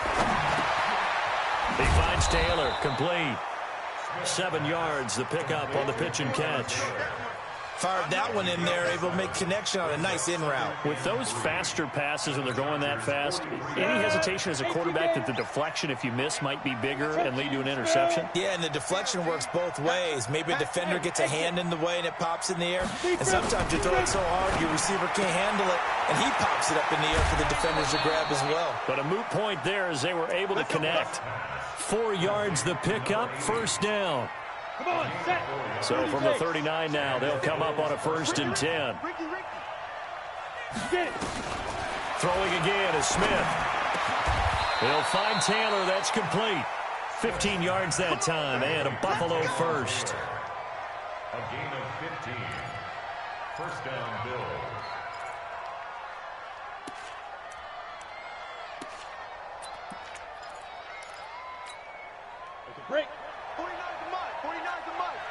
He finds Taylor, complete. 7 yards, the pickup on the pitch and catch. Fired that one in there, able to make connection on a nice in route. With those faster passes when they're going that fast, any hesitation as a quarterback that the deflection, if you miss, might be bigger and lead to an interception? Yeah, and the deflection works both ways. Maybe a defender gets a hand in the way and it pops in the air. And sometimes you throw it so hard your receiver can't handle it, and he pops it up in the air for the defenders to grab as well. But a moot point there as they were able to connect. 4 yards the pickup, 1st down. Come on, set. So from the 39 now, they'll come up on a 1st and 10. Get it. Throwing again is Smith. They'll find Taylor. That's complete. 15 yards that time, and a Buffalo first. A gain of 15. 1st down, Bills. There's a break. 49's the mic. 49's the Mike.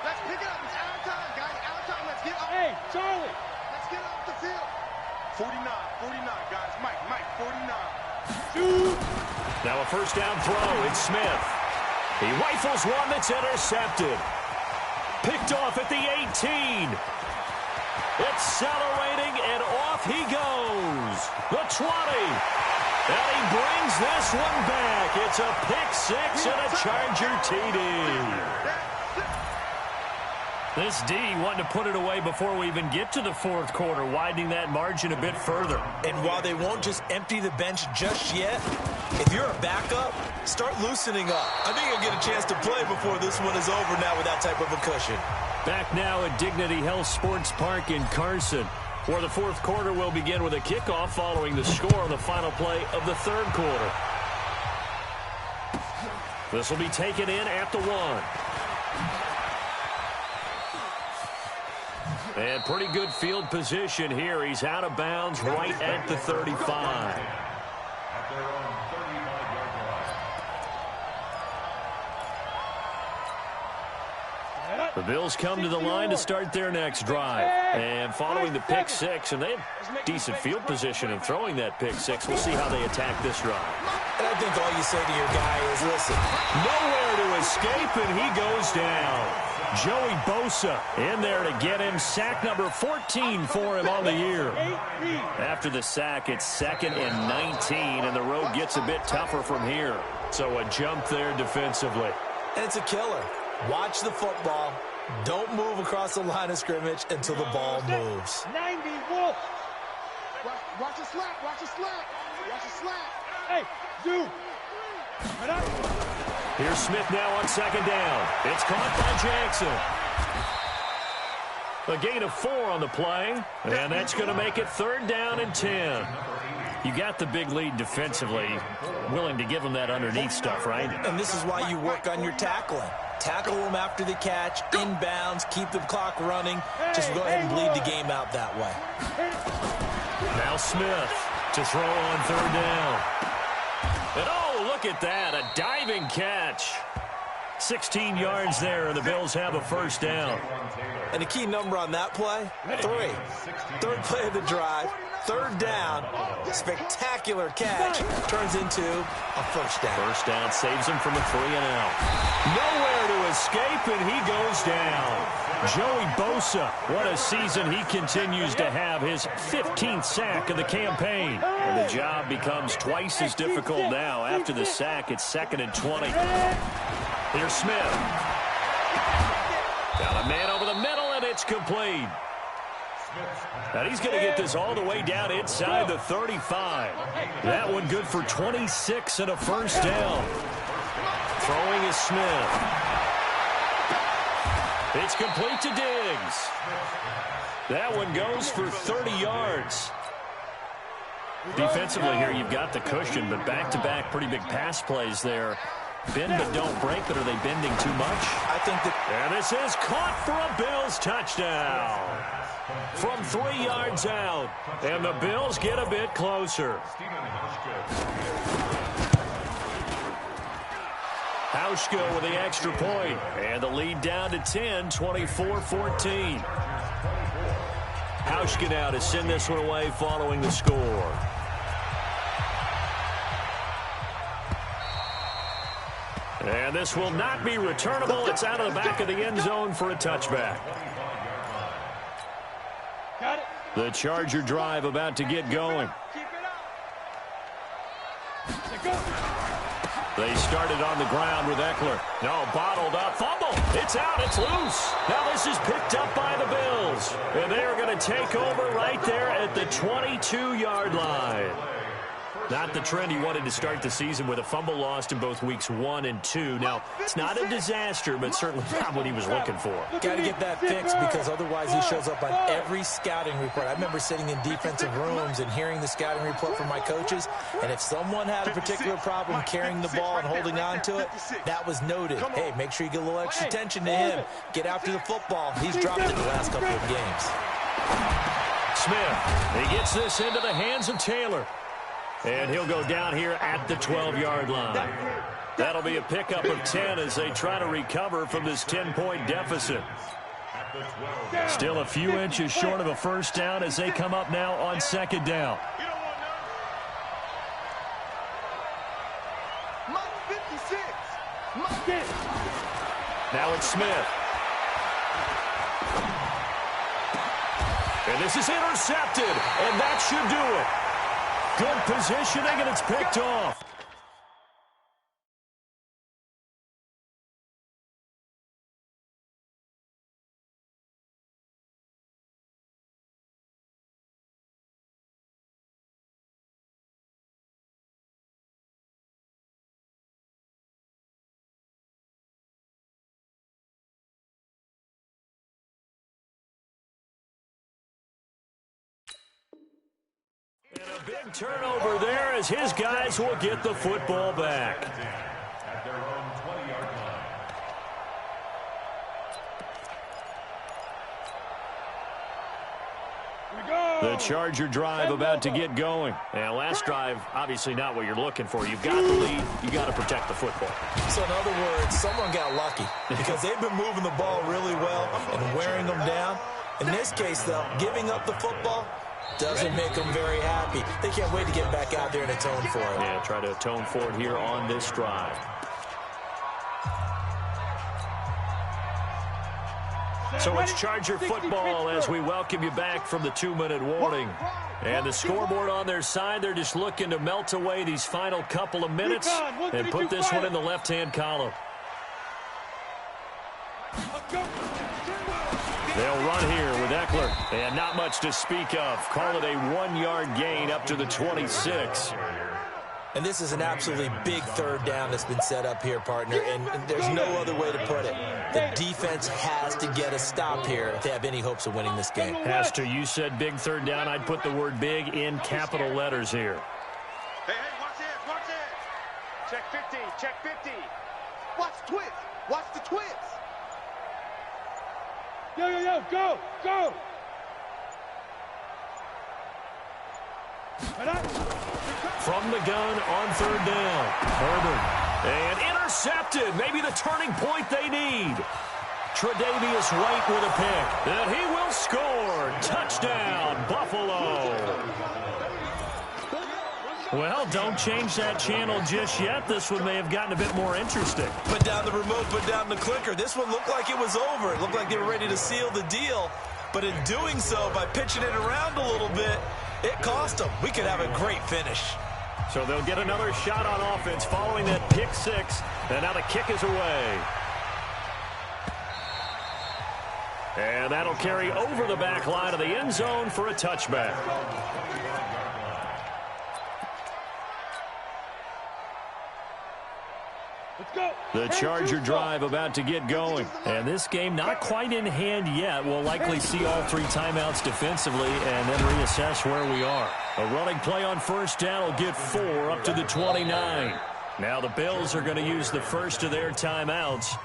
Let's pick it up. It's out of time, guys. Out of time. Let's get up. Hey, Charlie. Let's get off the field. 49, guys. Mike, 49. Shoot. Now a first down throw. It's Smith. He rifles one that's intercepted. Picked off at the 18. Accelerating, and off he goes. The 20. And he brings this one back. It's a pick six and a Charger TD. This D wanting to put it away before we even get to the fourth quarter, widening that margin a bit further. And while they won't just empty the bench just yet, if you're a backup, start loosening up. I think you'll get a chance to play before this one is over now with that type of a cushion. Back now at Dignity Health Sports Park in Carson, where the fourth quarter will begin with a kickoff following the score on the final play of the third quarter. This will be taken in at the 1. And pretty good field position here. He's out of bounds right at the 35. The Bills come to the line to start their next drive. And following the pick six, and they have decent field position in throwing that pick six. We'll see how they attack this drive. And I think all you say to your guy is, listen, nowhere to escape, and he goes down. Joey Bosa in there to get him. Sack number 14 for him on the year. After the sack, it's 2nd and 19, and the road gets a bit tougher from here. So a jump there defensively. And it's a killer. Watch the football. Don't move across the line of scrimmage until the ball moves. 90 Wolf. Watch the slap. Watch the slap. Watch the slap. Hey, zoom. Right up. Here's Smith now on 2nd down. It's caught by Jackson. A gain of 4 on the play, and that's going to make it 3rd down and 10. You got the big lead defensively. Willing to give them that underneath stuff, right? And this is why you work on your tackling. Tackle them after the catch, inbounds, keep the clock running. Just go ahead and bleed the game out that way. Now Smith to throw on 3rd down. And oh, look at that, a diving catch. 16 yards there, and the Bills have a 1st down. And the key number on that play, 3. 3rd play of the drive, 3rd down, spectacular catch, turns into a 1st down. 1st down saves him from a 3-and-out. Nowhere to escape, and he goes down. Joey Bosa, what a season he continues to have, his 15th sack of the campaign. And the job becomes twice as difficult now. After the sack, it's 2nd and 20. Here's Smith. Got a man over the middle, and it's complete. And he's going to get this all the way down inside the 35. That one good for 26 and a 1st down. Throwing is Smith. It's complete to Diggs. That one goes for 30 yards. Defensively here, you've got the cushion, but back-to-back pretty big pass plays there. Bend but don't break, but are they bending too much? I think that... And this is caught for a Bills touchdown. From 3 yards out. And the Bills get a bit closer. Hauschka with the extra point. And the lead down to 10, 24-14. Hauschka now to send this one away following the score. And this will not be returnable. It's out of the back of the end zone for a touchback. Got it. The Charger drive about to get going. They started on the ground with Eckler. No, bottled up. Fumble. It's out. It's loose. Now this is picked up by the Bills. And they are going to take over right there at the 22-yard line. Not the trend he wanted to start the season with a fumble lost in both weeks 1 and 2. Now, it's not a disaster, but certainly not what he was looking for. Got to get that fixed because otherwise he shows up on every scouting report. I remember sitting in defensive rooms and hearing the scouting report from my coaches, and if someone had a particular problem carrying the ball and holding on to it, that was noted. Hey, make sure you get a little extra attention to him. Get after the football. He's dropped it the last couple of games. Smith, he gets this into the hands of Taylor. And he'll go down here at the 12-yard line. That'll be a pickup of 10 as they try to recover from this 10-point deficit. Still a few inches short of a first down as they come up now on second down. Now it's Smith. And this is intercepted, and that should do it. Good positioning, and it's picked off. And a big turnover there as his guys will get the football back. At their own 20-yard line. The Charger drive about to get going. And last drive, obviously not what you're looking for. You've got the lead. You got to protect the football. So in other words, someone got lucky because they've been moving the ball really well and wearing them down. In this case, though, giving up the football doesn't make them very happy. They can't wait to get back out there and atone for it. Yeah, try to atone for it here on this drive. So it's Charger football as we welcome you back from the 2-minute warning. And the scoreboard on their side, they're just looking to melt away these final couple of minutes and put this one in the left-hand column. They'll run here with Eckler, and not much to speak of. Call it a 1-yard gain up to the 26. And this is an absolutely big third down that's been set up here, partner, and there's no other way to put it. The defense has to get a stop here if they have any hopes of winning this game. Has to. You said big third down. I'd put the word big in capital letters here. Hey, watch it, watch it. Check 50, check 50. Watch twist, watch the twist. Yo, go, go. From the gun on third down. Herbert. And intercepted. Maybe the turning point they need. Tre'Davious White with a pick. And he will score. Touchdown, Buffalo. Well, don't change that channel just yet. This one may have gotten a bit more interesting. Put down the remote, put down the clicker. This one looked like it was over. It looked like they were ready to seal the deal. But in doing so, by pitching it around a little bit, it cost them. We could have a great finish. So they'll get another shot on offense following that pick six. And now the kick is away. And that'll carry over the back line of the end zone for a touchback. The Charger drive about to get going. And this game not quite in hand yet. We'll likely see all 3 timeouts defensively and then reassess where we are. A running play on first down will get 4 up to the 29. Now the Bills are going to use the first of their timeouts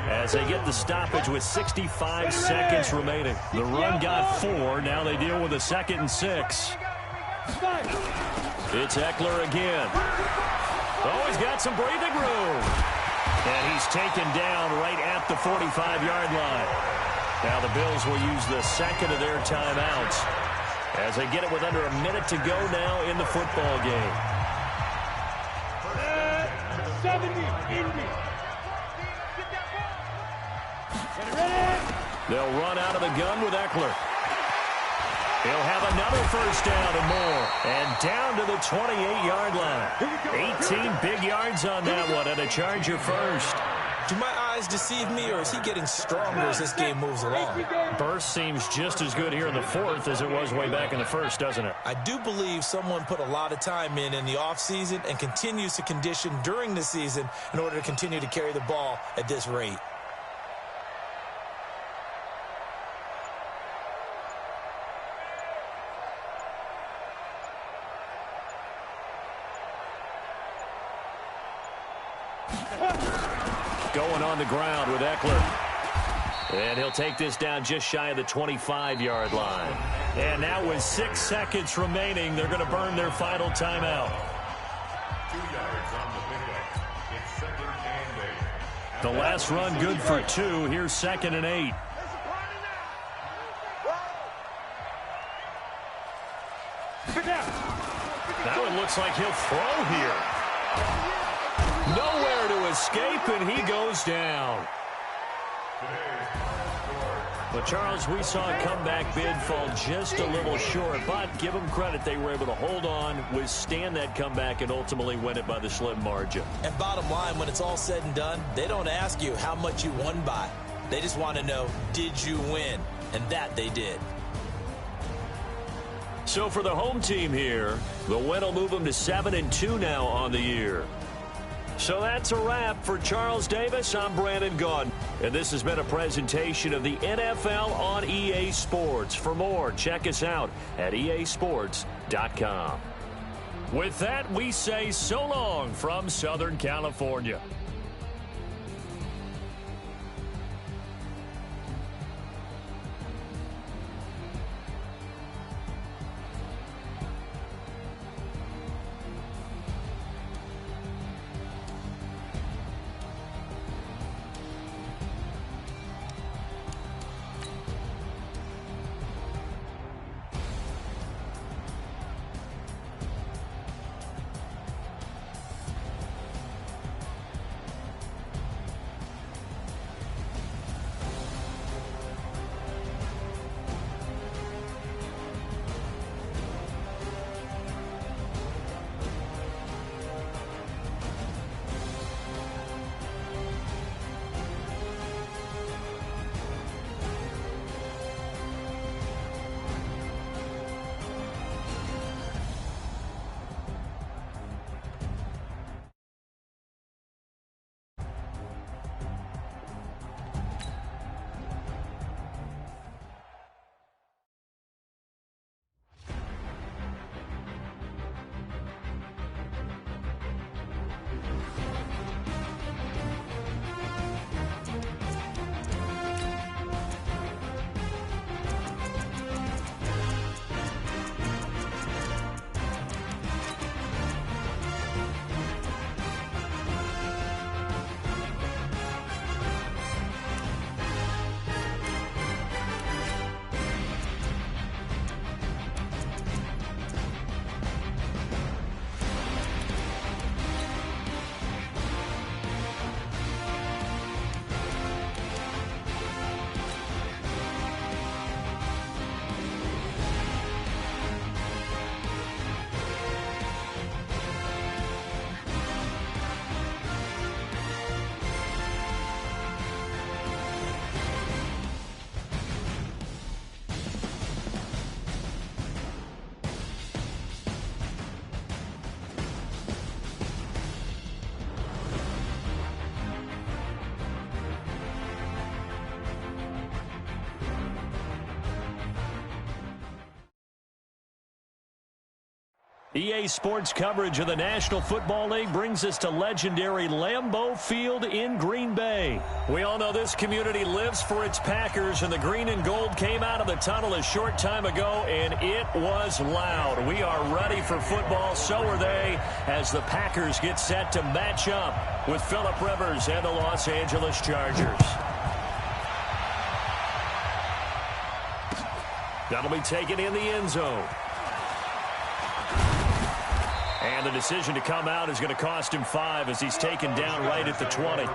as they get the stoppage with 65 seconds remaining. The run got 4. Now they deal with a 2nd and 6. It's Eckler again. Oh, he's got some breathing room. And he's taken down right at the 45-yard line. Now the Bills will use the 2nd of their timeouts as they get it with under a minute to go now in the football game. 70, Indy. They'll run out of the gun with Eckler. He'll have another first down and more. And down to the 28-yard line. 18 big yards on that one, and a Charger first. Do my eyes deceive me, or is he getting stronger as this game moves along? Burst seems just as good here in the 4th as it was way back in the 1st, doesn't it? I do believe someone put a lot of time in the offseason and continues to condition during the season in order to continue to carry the ball at this rate. Going on the ground with Eckler. And he'll take this down just shy of the 25-yard line. And now with 6 seconds remaining, they're going to burn their final timeout. 2 yards on the pickup. It's 2nd The last run good for 2. Here's 2nd and 8. That one looks like he'll throw here. Nowhere to escape, and he goes down. But, Charles, we saw a comeback bid fall just a little short, but give them credit. They were able to hold on, withstand that comeback, and ultimately win it by the slim margin. And bottom line, when it's all said and done, they don't ask you how much you won by. They just want to know, did you win? And that they did. So for the home team here, the win will move them to 7-2 now on the year. So that's a wrap for Charles Davis. I'm Brandon Gaudin, and this has been a presentation of the NFL on EA Sports. For more, check us out at easports.com. With that, we say so long from Southern California. EA Sports coverage of the National Football League brings us to legendary Lambeau Field in Green Bay. We all know this community lives for its Packers, and the green and gold came out of the tunnel a short time ago, and it was loud. We are ready for football, so are they, as the Packers get set to match up with Phillip Rivers and the Los Angeles Chargers. That'll be taken in the end zone. And the decision to come out is going to cost him 5 as he's taken down right at the 20.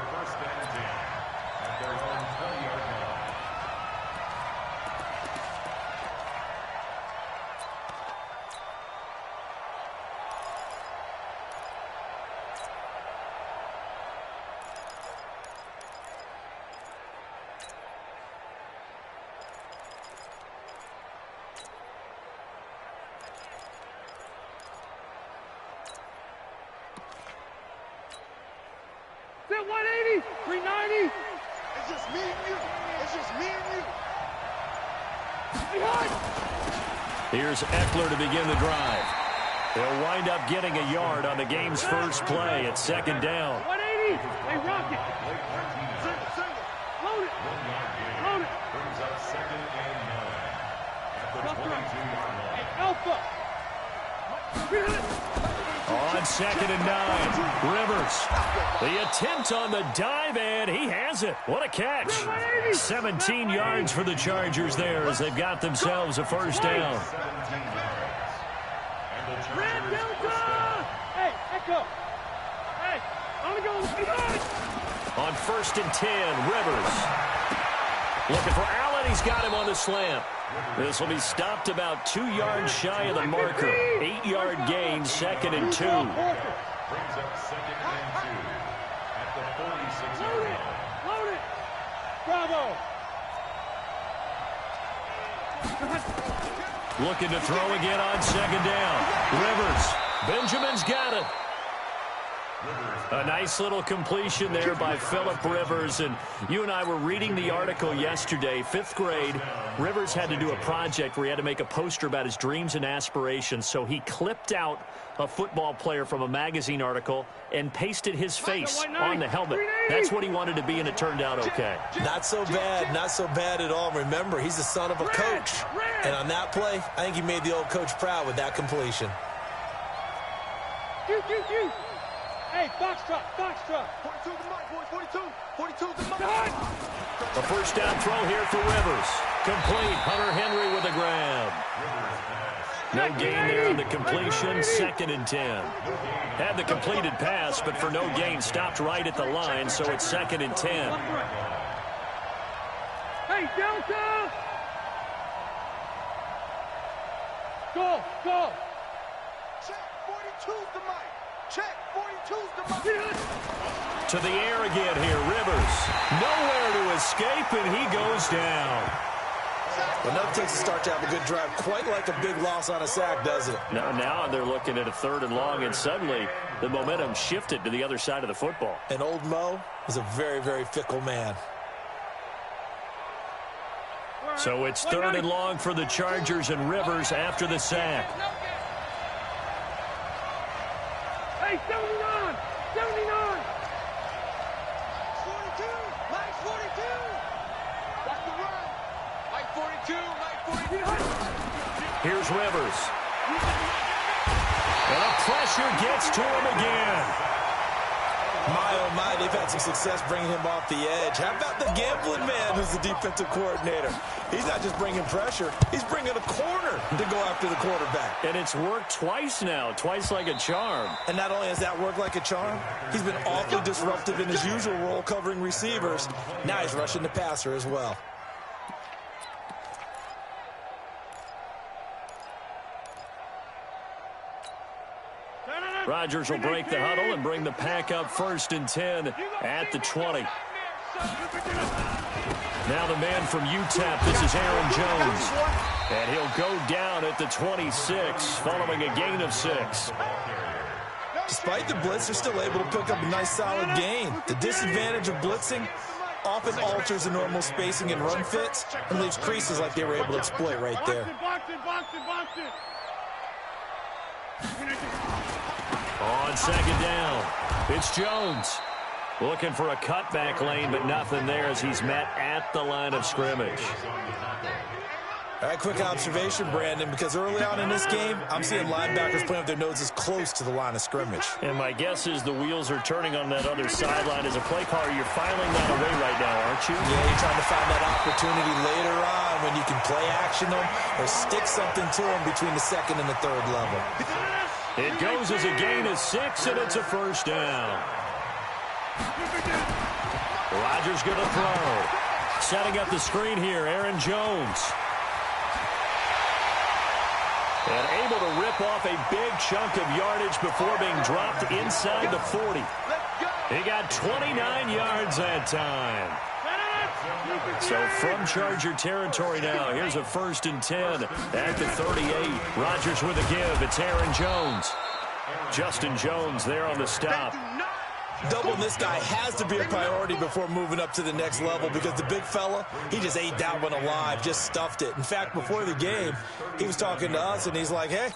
Sit 180, 390. It's just me and you. It's just me and you. Here's Eckler to begin the drive. They'll wind up getting a yard on the game's first play at 2nd down. 180. They rock it. Load it. Load it. Brings up 2nd and 9 at the 22-yard line. Alpha. On 2nd and 9. Rivers. The attempt on the dive, and he has it. What a catch. 17 yards for the Chargers there as they've got themselves a first down. Hey, Echo. Hey, I'm going to go. On 1st and 10, Rivers. Looking for Allen. He's got him on the slant. This will be stopped about 2 yards shy of the marker. 8-yard gain, 2nd and 2. Brings up 2nd and 2 at the 46-yard line. Load it. Bravo. Looking to throw again on 2nd down. Rivers. Benjamin's got it. A nice little completion there by Phillip Rivers. And you and I were reading the article yesterday, 5th grade. Rivers had to do a project where he had to make a poster about his dreams and aspirations. So he clipped out a football player from a magazine article and pasted his face on the helmet. That's what he wanted to be, and it turned out okay. Not so bad. Not so bad at all. Remember, he's the son of a coach. And on that play, I think he made the old coach proud with that completion. Hey, Foxtrot. 42 to Mike, boys. 42 to Mike. A first down throw here for Rivers. Complete. Hunter Henry with a grab. No gain there on the completion. 2nd and 10. Had the completed pass, but for no gain, stopped right at the line, so it's 2nd and 10. Hey, Delta! Go! Check, 42's to Mike. Check, 42's to Mike. To the air again here, Rivers. Nowhere to escape, and he goes down. Enough takes to start to have a good drive, quite like a big loss on a sack, does it? Now they're looking at a 3rd and long, and suddenly the momentum shifted to the other side of the football. And old Mo is a very, very fickle man. So it's 3rd and long for the Chargers and Rivers after the sack. Hey, 79! 79! 42! Mike 42! That's the run! Mike 42! Mike 42! Here's Rivers. And the pressure gets to him again. My, oh my, they've had some success bringing him off the edge. How about the gambling man who's the defensive coordinator? He's not just bringing pressure, he's bringing a corner to go after the quarterback. And it's worked twice now, twice like a charm. And not only has that worked like a charm, he's been awfully disruptive in his usual role covering receivers. Now he's rushing the passer as well. Rodgers will break the huddle and bring the pack up 1st and 10 at the 20. Now the man from UTEP, this is Aaron Jones. And he'll go down at the 26 following a gain of 6. Despite the blitz, they're still able to pick up a nice solid gain. The disadvantage of blitzing often alters the normal spacing and run fits and leaves creases like they were able to exploit right there. On 2nd down, it's Jones. Looking for a cutback lane, but nothing there as he's met at the line of scrimmage. All right, quick observation, Brandon, because early on in this game, I'm seeing linebackers playing with their noses close to the line of scrimmage. And my guess is the wheels are turning on that other sideline. As a play caller, you're filing that away right now, aren't you? Yeah, you're trying to find that opportunity later on when you can play action them or stick something to them between the 2nd and the 3rd level. It goes as a gain of 6, and it's a first down. Rodgers going to throw. Setting up the screen here, Aaron Jones. And able to rip off a big chunk of yardage before being dropped inside the 40. He got 29 yards that time. So from Charger territory now, here's a 1st and 10 at the 38. Rodgers with a give. It's Aaron Jones. Justin Jones there on the stop. Doubling this guy has to be a priority before moving up to the next level because the big fella, he just ate that one alive, just stuffed it. In fact, before the game, he was talking to us, and he's like, hey,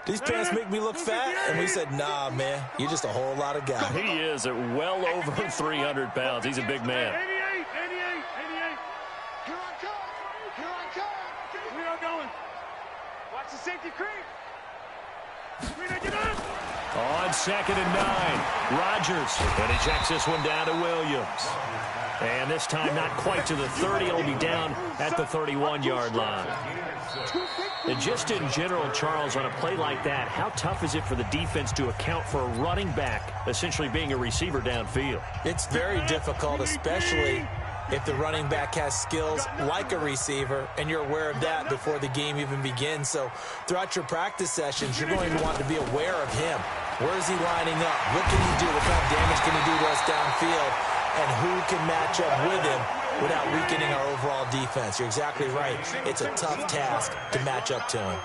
these pants make me look fat? And we said, nah, man, you're just a whole lot of guy. He is at well over 300 pounds. He's a big man. 88. Here I come. We are going. Watch the safety creep. On 2nd and 9, Rodgers. And he checks this one down to Williams. And this time not quite to the 30. It'll be down at the 31-yard line. And just in general, Charles, on a play like that, how tough is it for the defense to account for a running back essentially being a receiver downfield? It's very difficult, especially if the running back has skills like a receiver, and you're aware of that before the game even begins. So throughout your practice sessions, you're going to want to be aware of him. Where is he lining up? What can he do? What kind of damage can he do to us downfield? And who can match up with him without weakening our overall defense? You're exactly right. It's a tough task to match up to him.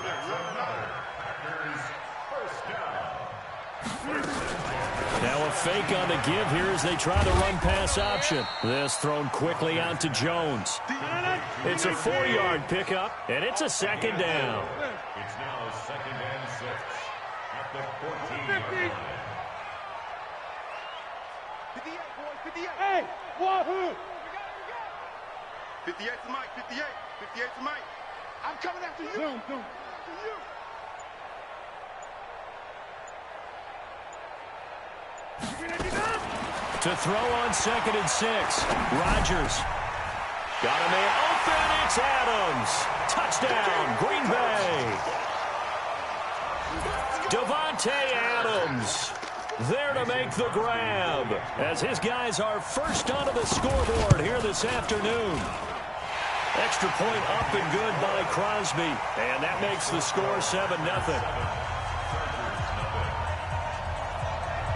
Now a fake on the give here as they try the run-pass option. This thrown quickly out to Jones. It's a 4-yard pickup, and it's a 2nd down. It's now 2nd and 6 at the 14-yard line. 58, boys, 58. Hey, wahoo! 58 to Mike, 58. 58 to Mike. I'm coming after you. Zoom. After you. To throw on 2nd and 6, Rodgers. Got a man open, it's Adams. Touchdown, Green Bay. Davante Adams there to make the grab as his guys are first onto the scoreboard here this afternoon. Extra point up and good by Crosby, and that makes the score 7-0.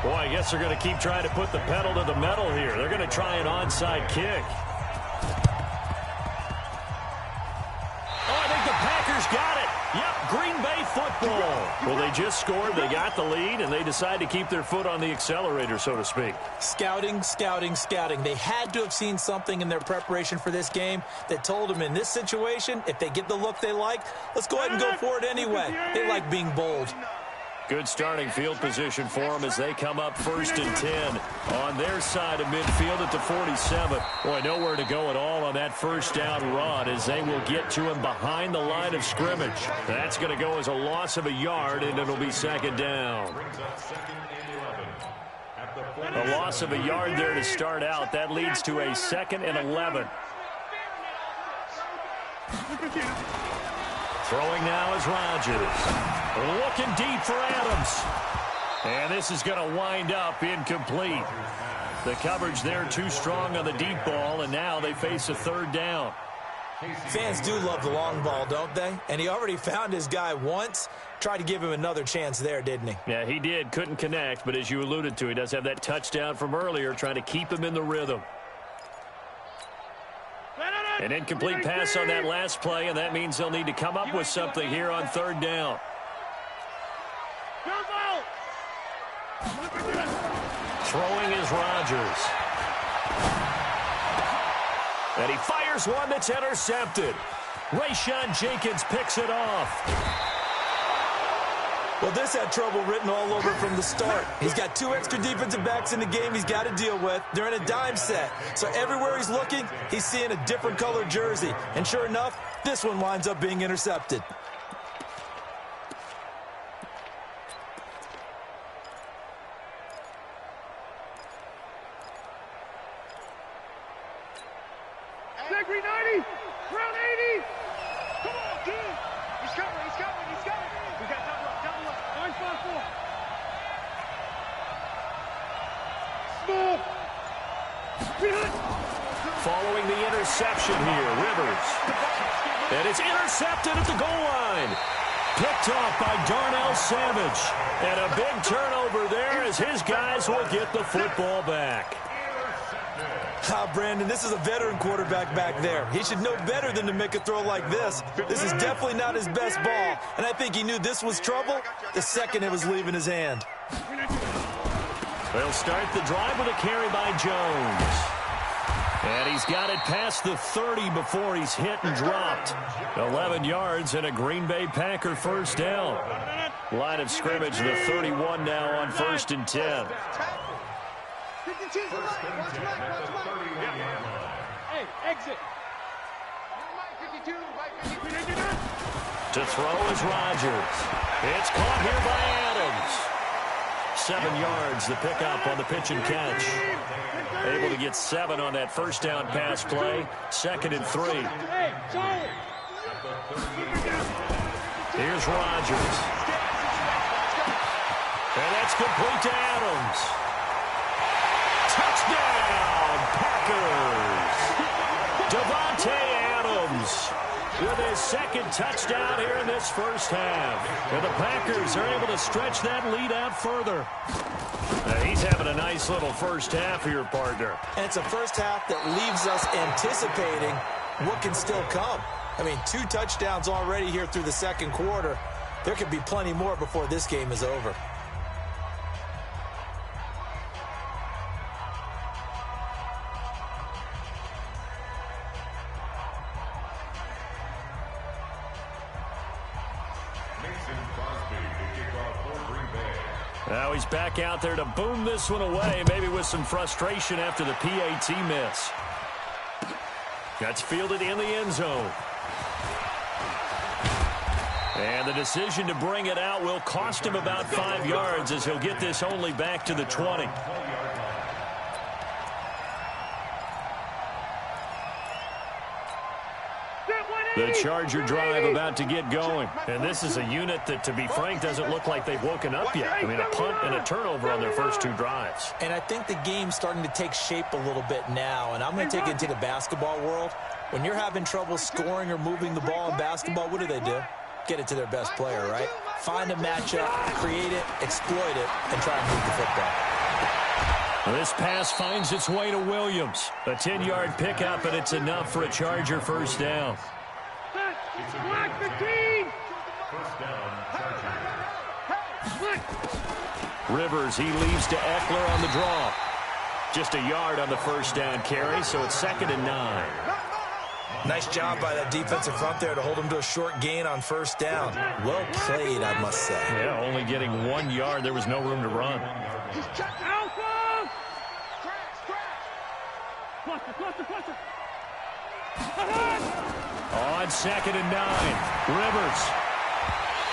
Boy, I guess they're going to keep trying to put the pedal to the metal here. They're going to try an onside kick. Oh, I think the Packers got it. Yep, Green Bay football. Well, they just scored, they got the lead, and they decide to keep their foot on the accelerator, so to speak. Scouting. They had to have seen something in their preparation for this game that told them in this situation, if they get the look they like, let's go ahead and go for it anyway. They like being bold. Good starting field position for them as they come up 1st and 10 on their side of midfield at the 47. Boy, nowhere to go at all on that first down run as they will get to him behind the line of scrimmage. That's going to go as a loss of a yard, and it'll be 2nd down. A loss of a yard there to start out. That leads to a 2nd and 11. Throwing now is Rodgers. Looking deep for Adams. And this is going to wind up incomplete. The coverage there too strong on the deep ball, and now they face a 3rd down. Fans do love the long ball, don't they? And he already found his guy once. Tried to give him another chance there, didn't he? Yeah, he did. Couldn't connect, but as you alluded to, he does have that touchdown from earlier, trying to keep him in the rhythm. An incomplete pass on that last play, and that means they'll need to come up with something here on 3rd down. Throwing is Rodgers. And he fires one that's intercepted. Rayshon Jenkins picks it off. Well, this had trouble written all over from the start. He's got 2 extra defensive backs in the game he's got to deal with. They're in a dime set. So everywhere he's looking, he's seeing a different colored jersey. And sure enough, this one winds up being intercepted. Zachary 90! Round 80! Come on, dude! He's coming! We got double up. 9-5-4. Small. Following the interception here, Rivers. And it's intercepted at the goal line. Picked off by Darnell Savage. And a big turnover there as his guys will get the football back. Brandon, this is a veteran quarterback back there. He should know better than to make a throw like this. This is definitely not his best ball, and I think he knew this was trouble the second it was leaving his hand. They'll start the drive with a carry by Jones. And he's got it past the 30 before he's hit and dropped. 11 yards and a Green Bay Packer first down. Line of scrimmage, the 31 now on 1st and 10. Hey, exit. To throw is Rodgers. It's caught here by Adams. 7 yards, the pickup on the pitch and catch. Able to get 7 on that first down pass play. 2nd and 3. Here's Rodgers. And that's complete to Adams. Touchdown, Packers. Davante Adams with his 2nd touchdown here in this first half. And the Packers are able to stretch that lead out further. He's having a nice little first half here, partner. And it's a first half that leaves us anticipating what can still come. I mean, 2 touchdowns already here through the second quarter. There could be plenty more before this game is over. Now he's back out there to boom this one away, maybe with some frustration after the PAT miss. That's fielded in the end zone. And the decision to bring it out will cost him about 5 yards as he'll get this only back to the 20. The Charger drive about to get going. And this is a unit that, to be frank, doesn't look like they've woken up yet. I mean, a punt and a turnover on their first 2 drives. And I think the game's starting to take shape a little bit now. And I'm going to take it to the basketball world. When you're having trouble scoring or moving the ball in basketball, what do? Get it to their best player, right? Find a matchup, create it, exploit it, and try and move the football. This pass finds its way to Williams. A 10-yard pickup, and it's enough for a Charger first down. Black 15! First down, Chargers. Rivers, he leaves to Eckler on the draw. Just a yard on the first down carry, so it's 2nd and 9. Nice job by that defensive front there to hold him to a short gain on first down. Well played, I must say. Yeah, only getting 1 yard. There was no room to run. Alpha! Cluster! On 2nd and 9, Rivers.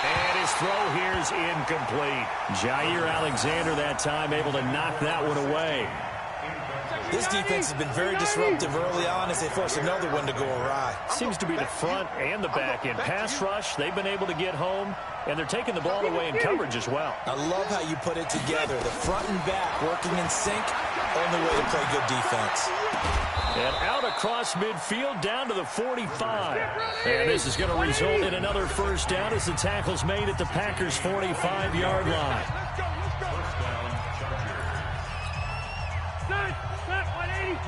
And his throw here is incomplete. Jair Alexander that time able to knock that one away. This defense has been very disruptive early on as they force another one to go awry. Seems to be the front and the back end. Pass rush, they've been able to get home, and they're taking the ball away in coverage as well. I love how you put it together. The front and back working in sync, only way to play good defense. And out across midfield down to the 45. And this is going to result in another first down as the tackle's made at the Packers' 45-yard line.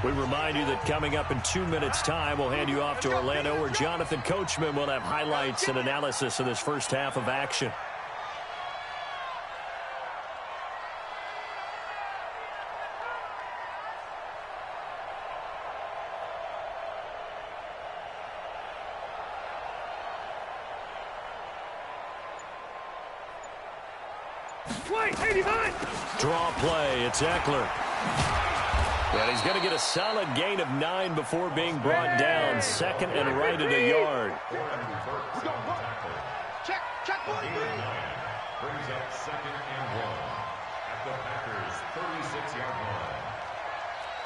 We remind you that coming up in 2 minutes' time, we'll hand you off to Orlando, where Jonathan Coachman will have highlights and analysis of this first half of action. Draw play, it's Eckler. And he's going to get a solid gain of 9 before being brought down. 2nd and right at a yard. Check, brings up 2nd and 1 at the Packers' 36-yard line.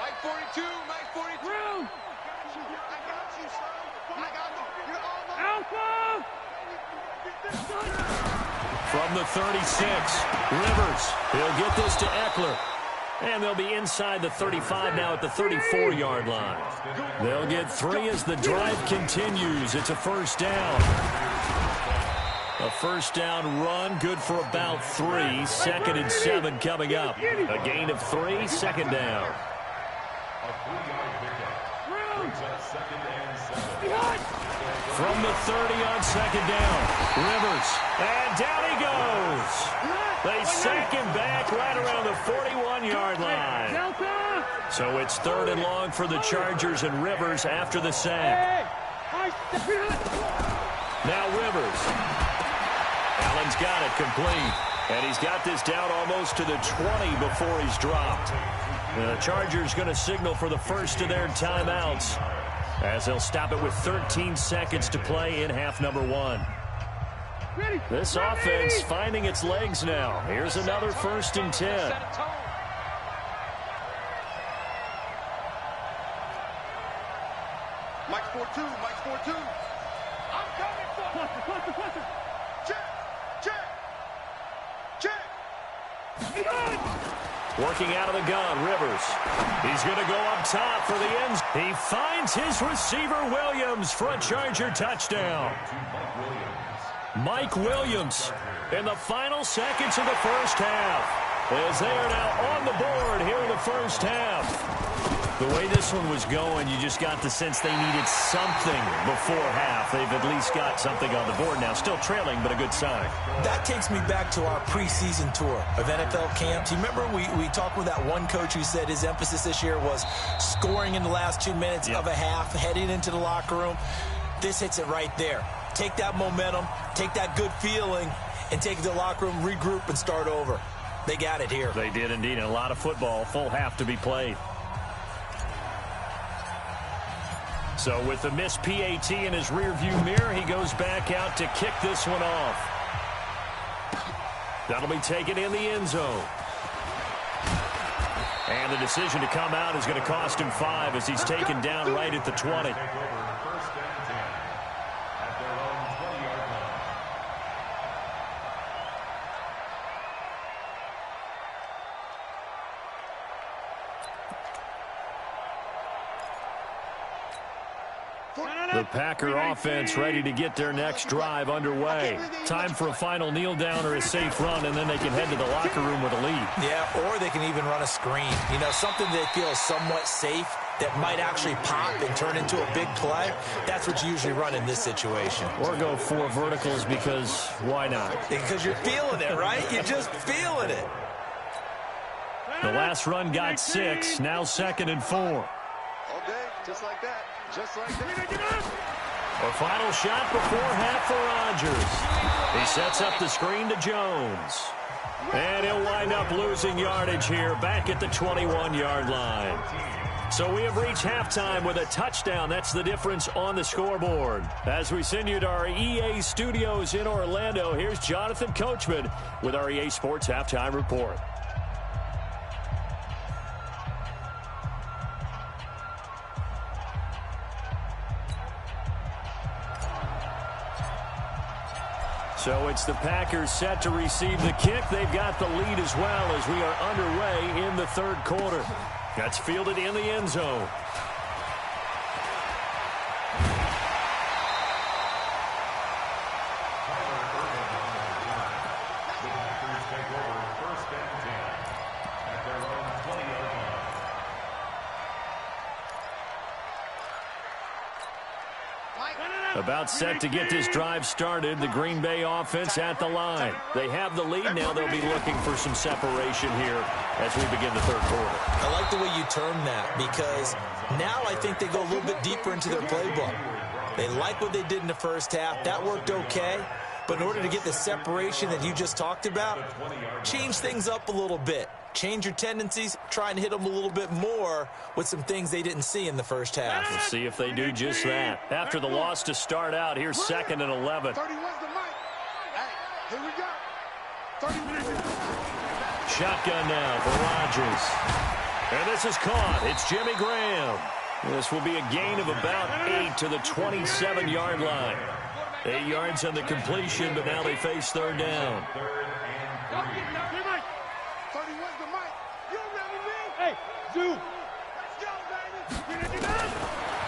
Mike 42, Mike 42. Room. I got you, son. I got you. You're all Alpha! From the 36, Rivers. He'll get this to Eckler. And they'll be inside the 35 now at the 34-yard line. They'll get 3 as the drive continues. It's a first down. A first down run, good for about 3. 2nd and 7 coming up. A gain of 3, 2nd down. A 3-yard pickup brings up 2nd and 7. From the 30 on 2nd down, Rivers. And down he goes. They sack him back right around the 41-yard line. So it's 3rd and long for the Chargers and Rivers after the sack. Now Rivers. Allen's got it complete. And he's got this down almost to the 20 before he's dropped. The Chargers going to signal for the first of their timeouts, as they'll stop it with 13 seconds to play in half number 1. This offense finding its legs now. Here's another 1st and 10. Mike's 4-2. Mike's 4-2. I'm coming for cluster. Check. Working out of the gun, Rivers. He's going to go up top for the ends. He finds his receiver, Williams, for a Charger touchdown. Mike Williams in the final seconds of the first half, as they are now on the board here in the first half. The way this one was going, you just got the sense they needed something before half. They've at least got something on the board now. Still trailing, but a good sign. That takes me back to our preseason tour of NFL camps. You remember we talked with that one coach who said his emphasis this year was scoring in the last 2 minutes of a half, heading into the locker room. This hits it right there. Take that momentum, take that good feeling, and take it to the locker room, regroup, and start over. They got it here. They did indeed, and a lot of football, full half to be played. So with the missed PAT in his rearview mirror, he goes back out to kick this one off. That'll be taken in the end zone. And the decision to come out is going to cost him 5 as he's taken down right at the 20. The Packer offense ready to get their next drive underway. Time for a final kneel down or a safe run, and then they can head to the locker room with a lead. Yeah, or they can even run a screen. You know, something they feel is somewhat safe that might actually pop and turn into a big play. That's what you usually run in this situation. Or go 4 verticals because why not? Because you're feeling it, right? You're just feeling it. The last run got 6, now 2nd and 4. All day, just like that. Just like that. A final shot before half for Rodgers. He sets up the screen to Jones. And he'll wind up losing yardage here back at the 21-yard line. So we have reached halftime with a touchdown. That's the difference on the scoreboard. As we send you to our EA studios in Orlando, here's Jonathan Coachman with our EA Sports Halftime Report. So it's the Packers set to receive the kick. They've got the lead as well as we are underway in the third quarter. That's fielded in the end zone. About set to get this drive started. The Green Bay offense at the line. They have the lead. Now they'll be looking for some separation here as we begin the third quarter. I like the way you term that because now I think they go a little bit deeper into their playbook. They like what they did in the first half. That worked okay. But in order to get the separation that you just talked about, change things up a little bit. Change your tendencies, try and hit them a little bit more with some things they didn't see in the first half. We'll see if they do just that. After the loss to start out, here's 2nd and 11. 31's the mic. Hey, here we go. 30. Shotgun now for Rodgers. And this is caught. It's Jimmy Graham. This will be a gain of about 8 to the 27-yard line. 8 yards on the completion, but now they face third down.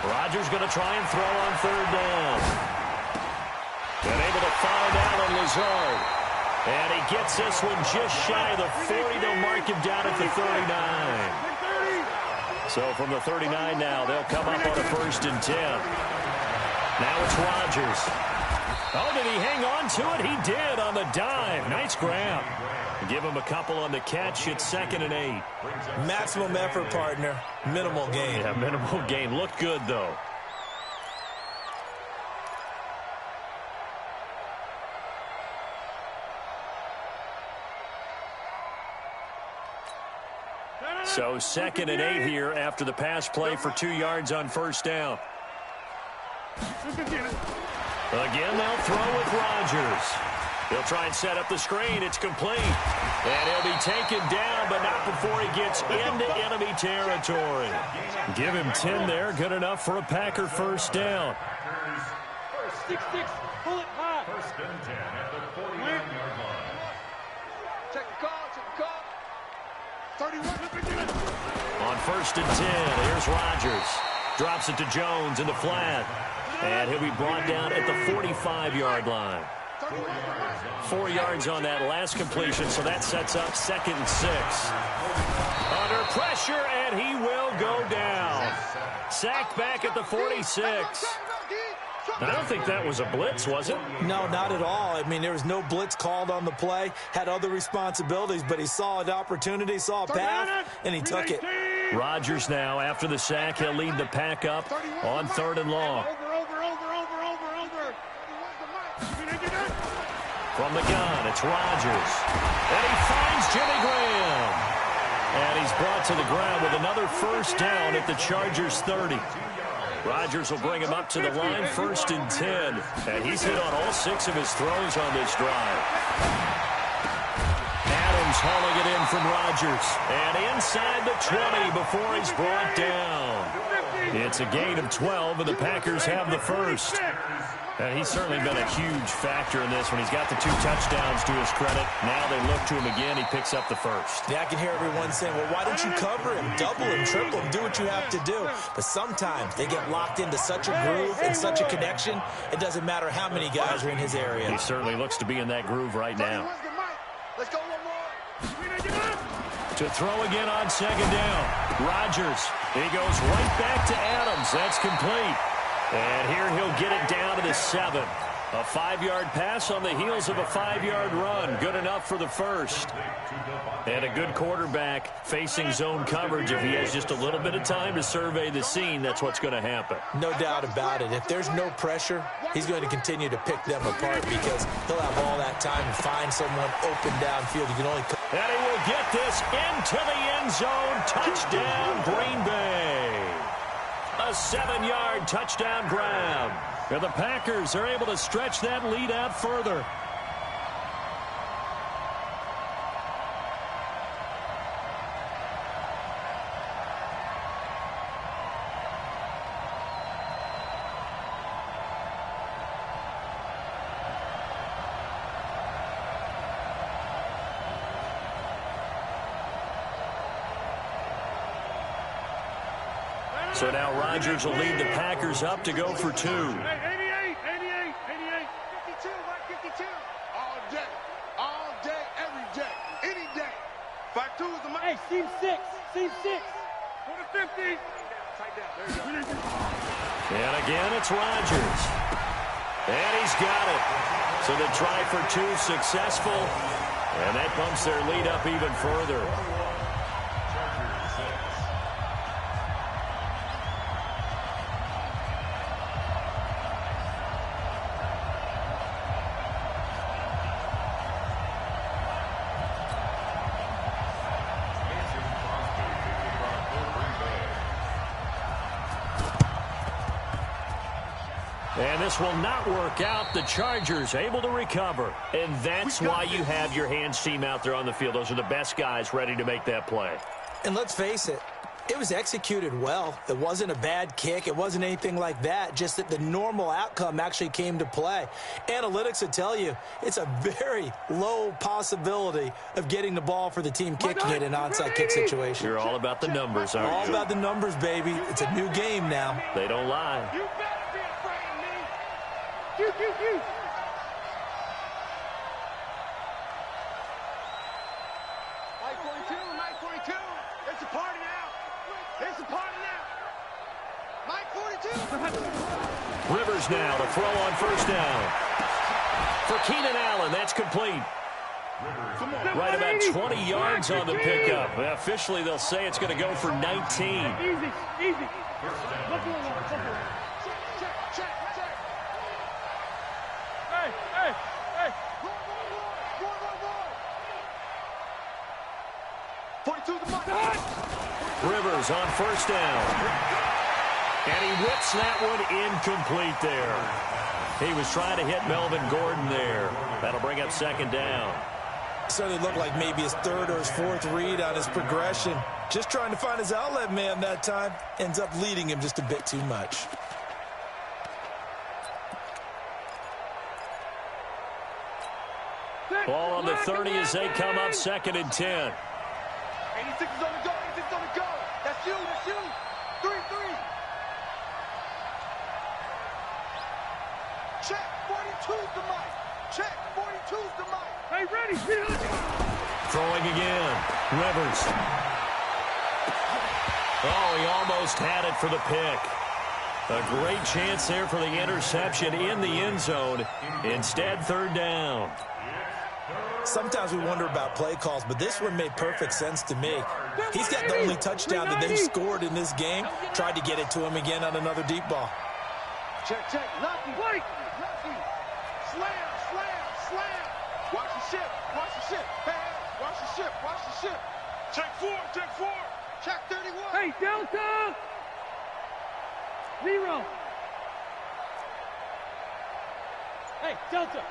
Rodgers going to try and throw on third down. And able to find Allen Lazard. And he gets this one just shy of the 40. They'll mark him down at the 39. So from the 39 now, they'll come up on a 1st and 10. Now it's Rodgers. Oh, did he hang on to it? He did on the dive. Nice grab. Give him a couple on the catch. It's 2nd and 8. Maximum effort, partner. Minimal gain. Yeah, minimal gain. Looked good, though. So 2nd and 8 here after the pass play for 2 yards on first down. Again, they'll throw with Rodgers. He'll try and set up the screen. It's complete. And he'll be taken down, but not before he gets into enemy territory. Give him 10 there. Good enough for a Packer first down. 6-6. Pull it high. First and 10 at the 41-yard line. Check the call. Check the call. 31. On first and 10, here's Rodgers. Drops it to Jones in the flat. And he'll be brought down at the 45-yard line. 4 yards on that last completion, so that sets up 2nd and 6. Under pressure, and he will go down. Sacked back at the 46. I don't think that was a blitz, was it? No, not at all. I mean, there was no blitz called on the play. Had other responsibilities, but he saw an opportunity, saw a path, and he took it. Rodgers now, after the sack, he'll lead the pack up on 3rd and long. From the gun, it's Rodgers. And he finds Jimmy Graham. And he's brought to the ground with another first down at the Chargers' 30. Rodgers will bring him up to the line, 1st and 10. And he's hit on all 6 of his throws on this drive. Adams hauling it in from Rodgers. And inside the 20 before he's brought down. It's a gain of 12, and the Packers have the first. And he's certainly been a huge factor in this when he's got the 2 touchdowns to his credit. Now they look to him again. He picks up the first. Yeah, I can hear everyone saying, well, why don't you cover him, double him, triple him, do what you have to do. But sometimes they get locked into such a groove and such a connection, it doesn't matter how many guys are in his area. He certainly looks to be in that groove right now. Let's go one more. To throw again on 2nd down. Rodgers. He goes right back to Adams. That's complete. And here he'll get it down to the 7. A 5-yard pass on the heels of a 5-yard run. Good enough for the first. And a good quarterback facing zone coverage. If he has just a little bit of time to survey the scene, that's what's going to happen. No doubt about it. If there's no pressure, he's going to continue to pick them apart because he'll have all that time to find someone open downfield. You can only... And he will get this into the end zone. Touchdown, Green Bay. A 7-yard touchdown grab. And the Packers are able to stretch that lead out further. So now Rodgers will lead the Packers up to go for 2. 88, 88, 52, 52. All day, every day, any day. 5-2 is the money. Hey, seam 6. For the 50. And again, it's Rodgers. And he's got it. So the try for 2 successful. And that bumps their lead up even further. And this will not work out. The Chargers able to recover. And that's why you have your hands team out there on the field. Those are the best guys ready to make that play. And let's face it, it was executed well. It wasn't a bad kick. It wasn't anything like that. Just that the normal outcome actually came to play. Analytics will tell you it's a very low possibility of getting the ball for the team kicking it in an onside kick situation. You're all about the numbers, aren't you? All about the numbers, baby. It's a new game now. They don't lie. You better be afraid of me. Mike 42. It's a party now. Mike 42. Rivers now to throw on first down. For Keenan Allen, that's complete. Right about 20 yards on the pickup. Officially, they'll say it's going to go for 19. Easy. Hey. 42 the mark. Rivers on first down. And he whips that one incomplete there. He was trying to hit Melvin Gordon there. That'll bring up second down. Certainly looked like maybe his third or his fourth read on his progression. Just trying to find his outlet man that time. Ends up leading him just a bit too much. Ball on the 30 as they come up 2nd and 10. 86 is on the go. 86 is on the go. That's you. That's you. 3-3. Check. 42's the mic. Check. 42's the mic. Hey, ready. Throwing again. Rivers. Oh, he almost had it for the pick. A great chance there for the interception in the end zone. Instead, 3rd down. Sometimes we wonder about play calls, but this one made perfect sense to me. He's got the only touchdown that they've scored in this game. Tried to get it to him again on another deep ball. Check. Lucky. Lucky. Slam. Watch the ship. Hey, watch the ship. Check 4. Check 31. Hey, Delta. 0. Hey, Delta.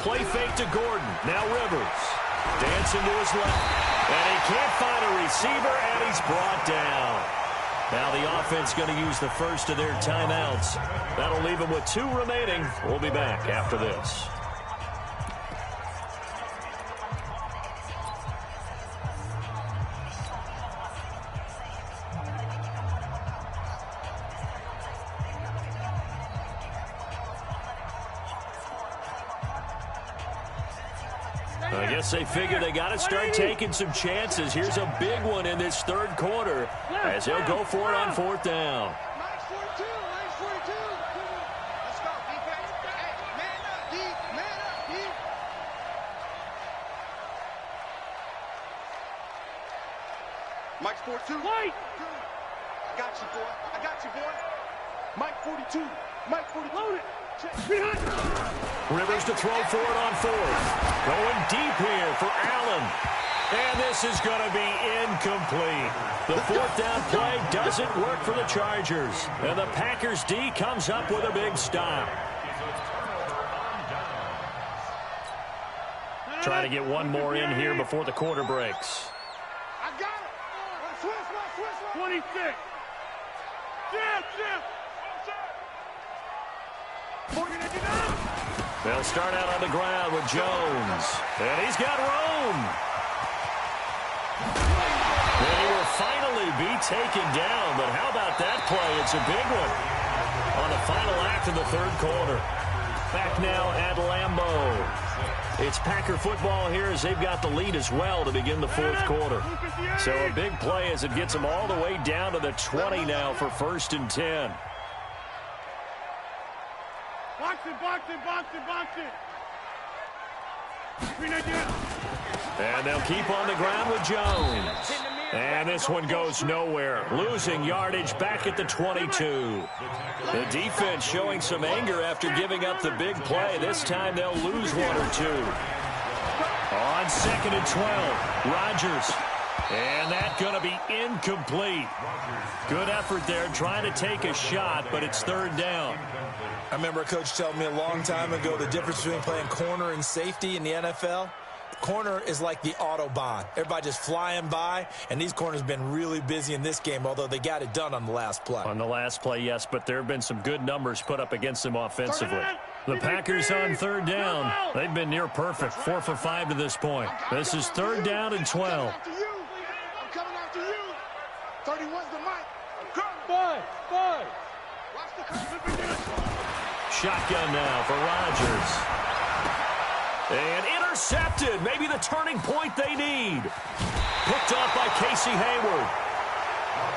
Play fake to Gordon. Now Rivers. Dancing to his left. And he can't find a receiver, and he's brought down. Now the offense going to use the first of their timeouts. That'll leave them with 2 remaining. We'll be back after this. I guess they figure they got to start taking some chances. Here's a big one in this 3rd quarter as they'll go for it on 4th down. Nice 42. Let's go, defense. Hey, man up, D. Mike's 42. White. I got you, boy. Mike 42. Load it. Rivers to throw for it on 4th. Going deep here for Allen. And this is going to be incomplete. The 4th down play doesn't work for the Chargers. And the Packers D comes up with a big stop. Trying to get one more in here before the quarter breaks. I got it. Swiss. 26. Jim. They'll start out on the ground with Jones. And he's got room. And he will finally be taken down. But how about that play? It's a big one on the final act of the 3rd quarter. Back now at Lambeau. It's Packer football here as they've got the lead as well to begin the 4th quarter. So a big play as it gets them all the way down to the 20 now for 1st and 10. Box it. And they'll keep on the ground with Jones. And this one goes nowhere. Losing yardage back at the 22. The defense showing some anger after giving up the big play. This time they'll lose 1 or 2. On 2nd and 12, Rodgers. And that's going to be incomplete. Good effort there trying to take a shot, but it's 3rd down. I remember a coach telling me a long time ago the difference between playing corner and safety in the NFL. Corner is like the Autobahn. Everybody just flying by, and these corners have been really busy in this game, although they got it done on the last play. On the last play, yes, but there have been some good numbers put up against them offensively. The Packers on 3rd down. They've been near perfect, 4 for 5 to this point. This is 3rd down and 12. I'm coming after you. 31's the mic. Five. Watch the curve. Shotgun now for Rodgers. And intercepted. Maybe the turning point they need. Picked off by Casey Hayward.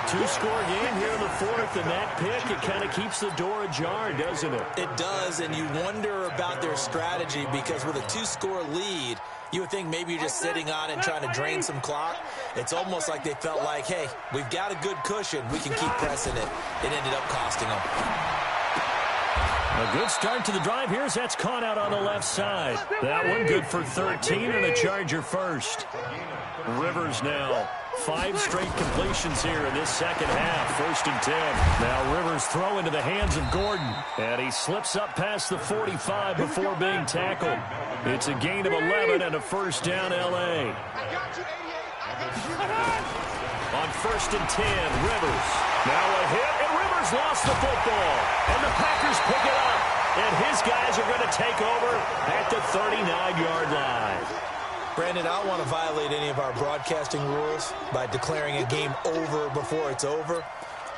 2-score game here in the 4th, and that pick, it kind of keeps the door ajar, doesn't it? It does, and you wonder about their strategy because with a 2-score lead, you would think maybe you're just sitting on and trying to drain some clock. It's almost like they felt like, hey, we've got a good cushion. We can keep pressing it. It ended up costing them. A good start to the drive here as that's caught out on the left side. That one good for 13 and a Charger first. Rivers now 5 straight completions here in this second half. 1st and 10. Now Rivers throw into the hands of Gordon. And he slips up past the 45 before being tackled. It's a gain of 11 and a first down L.A. On 1st and 10, Rivers. Now a hit, and Rivers lost the football. And the Packers pick it up. And his guys are going to take over at the 39-yard line. Brandon, I don't want to violate any of our broadcasting rules by declaring a game over before it's over.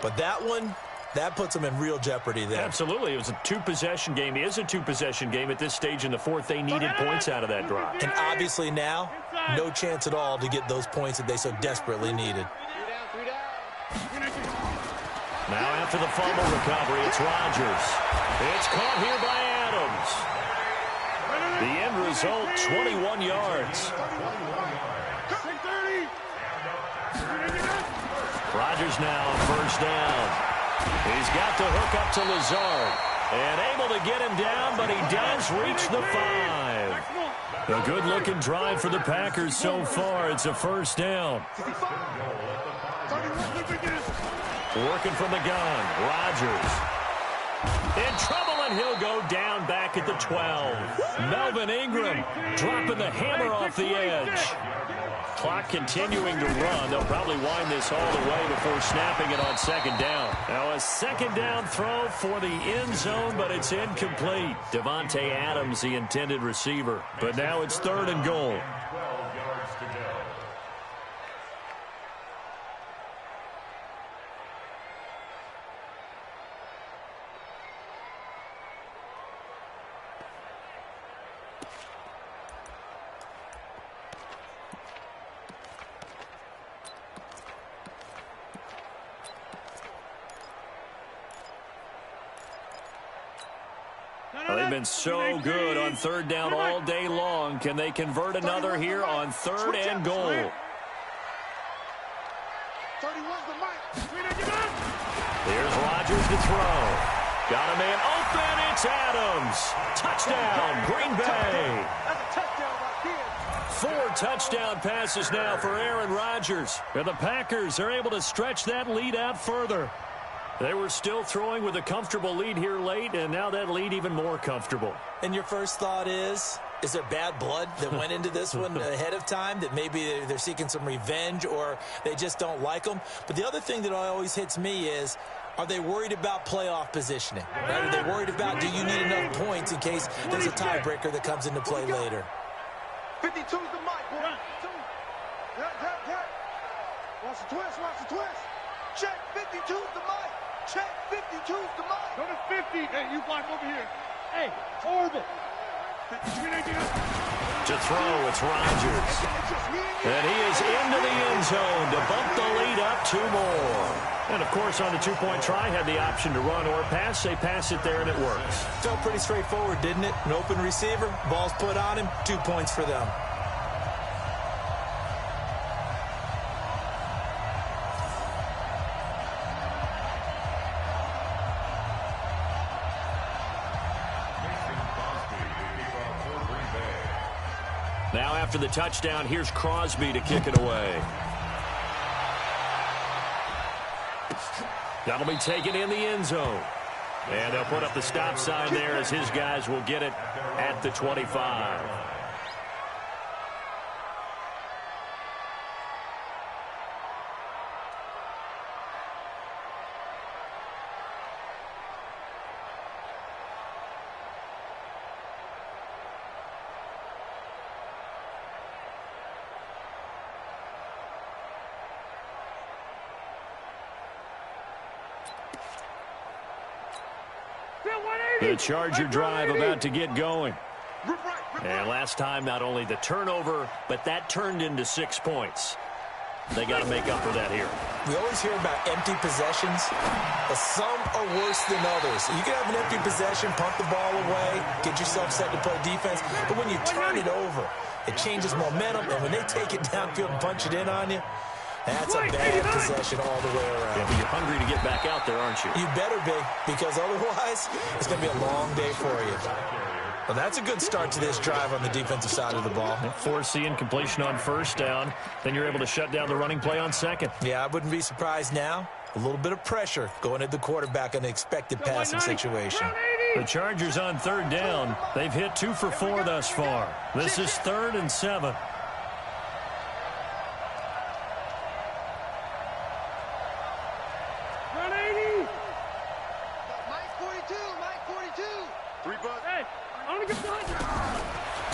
But that one, that puts them in real jeopardy there. Absolutely. It was a 2-possession game. It is a 2-possession game at this stage in the fourth. They needed points out of that drive. And obviously now, no chance at all to get those points that they so desperately needed. Now after the fumble recovery, it's Rodgers. It's caught here by Adams. The end result, 21 yards. Rodgers now on 1st down. He's got the hook up to Lazard. And able to get him down, but he does reach the 5. A good-looking drive for the Packers so far. It's a 1st down. Working from the gun, Rodgers. In trouble, and he'll go down back at the 12. Melvin Ingram dropping the hammer off the edge. Clock continuing to run. They'll probably wind this all the way before snapping it on 2nd down. Now a 2nd down throw for the end zone, but it's incomplete. Devontae Adams, the intended receiver. But now it's 3rd and goal. They've been so good on 3rd down all day long. Can they convert another here on 3rd and goal? Here's Rodgers to throw. Got a man open. It's Adams. Touchdown, Green Bay. 4 touchdown passes now for Aaron Rodgers. And the Packers are able to stretch that lead out further. They were still throwing with a comfortable lead here late, and now that lead even more comfortable. And your first thought is there bad blood that went into this one ahead of time, that maybe they're seeking some revenge or they just don't like them? But the other thing that always hits me is, are they worried about playoff positioning? Right? Are they worried about, do you need enough points in case there's a tiebreaker that comes into play later? 52's the mic, boy. Watch the twist, watch the twist. Check 52's the mic. Check 52's the mic. Go to 50. Hey, you block over here. Hey, orbit. To throw, it's Rodgers. And he is into the end zone to bump the lead up 2 more. And, of course, on the 2-point try, had the option to run or pass. They pass it there, and it works. Felt pretty straightforward, didn't it? An open receiver, ball's put on him, 2 points for them. Now after the touchdown, here's Crosby to kick it away. That'll be taken in the end zone. And they'll put up the stop sign there as his guys will get it at the 25. The Charger drive about to get going. And last time, not only the turnover, but that turned into 6 points. They got to make up for that here. We always hear about empty possessions, but some are worse than others. You can have an empty possession, punt the ball away, get yourself set to play defense, but when you turn it over, it changes momentum, and when they take it downfield and punch it in on you, That's a bad possession all the way around. Yeah, but you're hungry to get back out there, aren't you? You better be, because otherwise it's going to be a long day for you. Well, that's a good start to this drive on the defensive side of the ball. Force the incompletion on first down. Then you're able to shut down the running play on second. Yeah, I wouldn't be surprised now. A little bit of pressure going at the quarterback in the expected passing situation. The Chargers on third down. They've hit 2 for 4 thus far. This is 3rd and 7.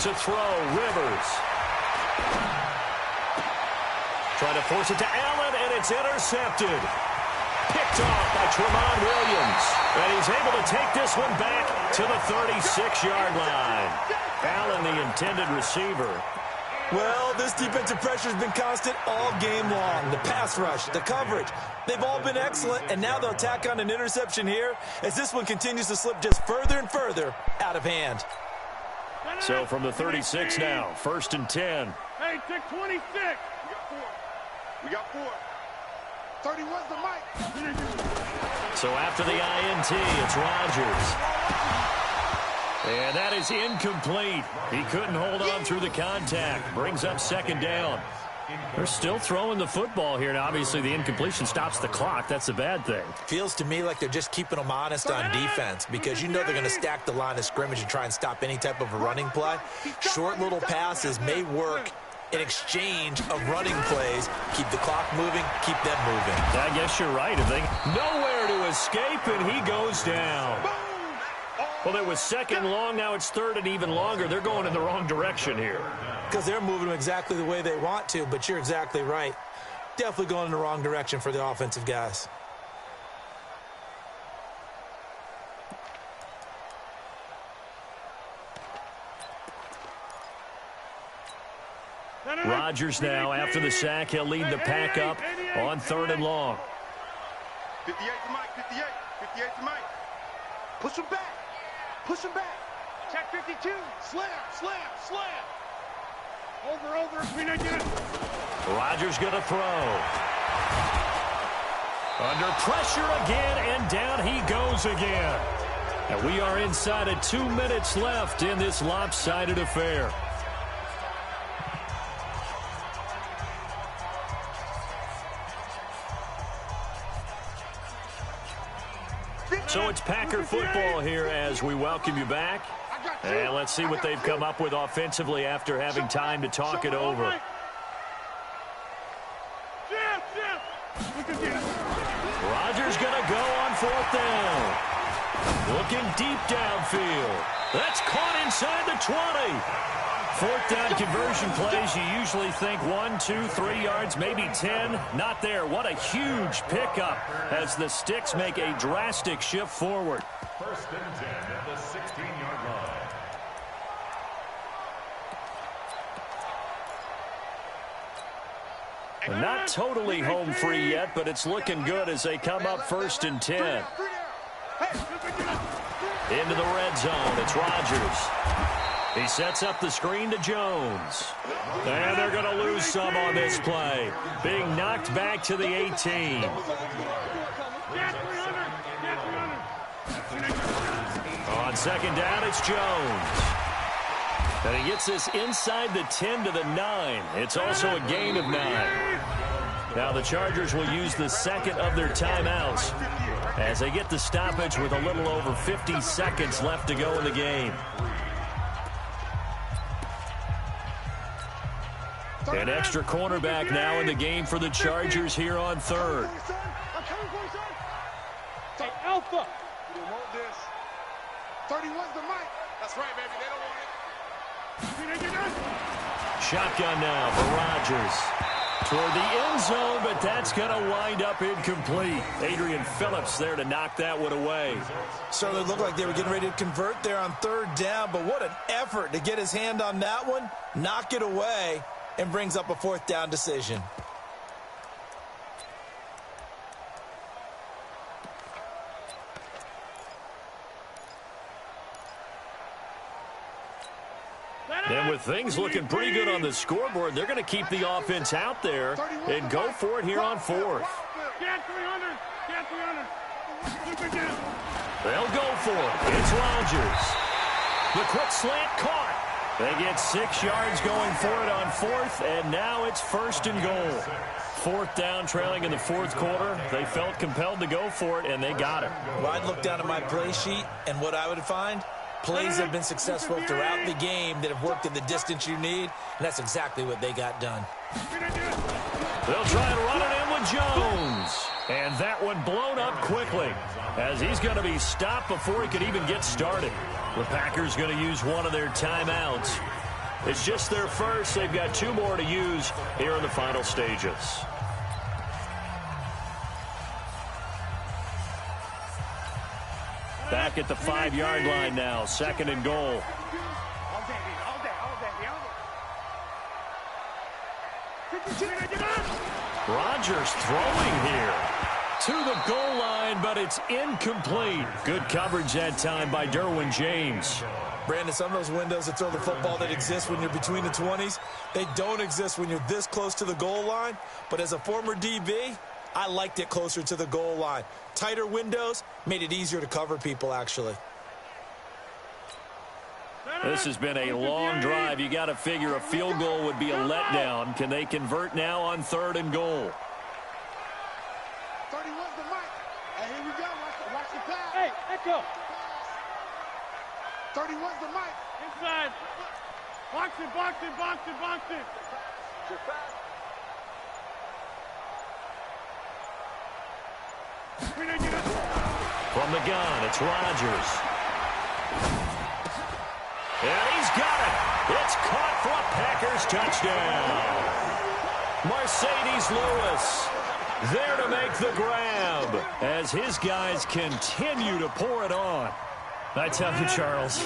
To throw, Rivers. Trying to force it to Allen, and it's intercepted. Picked off by Tremont Williams. And he's able to take this one back to the 36-yard line. Allen, the intended receiver. Well, this defensive pressure has been constant all game long. The pass rush, the coverage, they've all been excellent, and now they'll tack on an interception here as this one continues to slip just further and further out of hand. So from the 36 now, 1st and 10. Hey, take 26. We got 4. 31's the mic. So after the INT, it's Rodgers. And that is incomplete. He couldn't hold on through the contact. Brings up 2nd down. They're still throwing the football here. Now, obviously, the incompletion stops the clock. That's a bad thing. Feels to me like they're just keeping them honest on defense because you know they're going to stack the line of scrimmage and try and stop any type of a running play. Short little passes may work in exchange of running plays. Keep the clock moving, keep them moving. I guess you're right. If they nowhere to escape, and he goes down. Well, it was 2nd long. Now it's 3rd and even longer. They're going in the wrong direction here. Because they're moving them exactly the way they want to, but you're exactly right. Definitely going in the wrong direction for the offensive guys. Rodgers now, after the sack, he'll lead the pack up on 3rd and long. 58 to Mike, 58. 58 to Mike. Push him back. Push him back. Check 52. Slam, slam, slam. Over. Rodgers going to throw. Under pressure again, and down he goes again. And we are inside of 2 minutes left in this lopsided affair. So it's Packer football here as we welcome you back. And let's see what they've come up with offensively after having time to talk it over. Rodgers going to go on 4th down. Looking deep downfield. That's caught inside the 20. 4th down conversion plays, you usually think 1, 2, 3 yards, maybe 10. Not there. What a huge pickup as the Sticks make a drastic shift forward. 1st and 10 at the 16-yard line. They're not totally home free yet, but it's looking good as they come up 1st and 10. Into the red zone, it's Rodgers. He sets up the screen to Jones. And they're going to lose some on this play. Being knocked back to the 18. On 2nd down, it's Jones. And he gets this inside the 10 to the 9. It's also a gain of 9. Now the Chargers will use the 2nd of their timeouts as they get the stoppage with a little over 50 seconds left to go in the game. An extra cornerback now in the game for the Chargers here on 3rd. Say alpha. You don't want this. 31's the mic. That's right, baby. They don't want it. Shotgun now for Rodgers. Toward the end zone, but that's going to wind up incomplete. Adrian Phillips there to knock that one away. Certainly looked like they were getting ready to convert there on 3rd down, but what an effort to get his hand on that one, knock it away, and brings up a 4th down decision. And with things looking pretty good on the scoreboard, they're going to keep the offense out there and go for it here on fourth. Get 300. Get 300. They'll go for it. It's Rodgers. The quick slant caught. They get 6 yards going for it on fourth, and now it's first and goal. Fourth down, trailing in the fourth quarter. They felt compelled to go for it, and they got it. Well, I'd look down at my play sheet, and what I would find, plays have been successful throughout the game that have worked in the distance you need, and that's exactly what they got done. They'll try and run it in with Jones. And that one blown up quickly as he's going to be stopped before he could even get started. The Packers going to use one of their timeouts. It's just their first. They've got 2 more to use here in the final stages. Back at the 5-yard line now, second and goal. Rodgers throwing here to the goal line, but it's incomplete. Good coverage that time by Derwin James. Brandon, some of those windows that throw the football that exist when you're between the 20s, they don't exist when you're this close to the goal line. But as a former DB, I liked it closer to the goal line. Tighter windows made it easier to cover people, actually. This has been a long drive. You got to figure a field goal would be a letdown. Can they convert now on third and goal? 31's the mic. Hey, here we go. Watch the pass. Hey, echo. 31's the mic. Inside. Box it, box it, box it, box it. From the gun, it's Rodgers. And he's got it. It's caught for a Packers touchdown. Mercedes Lewis there to make the grab as his guys continue to pour it on. I tell you, Charles,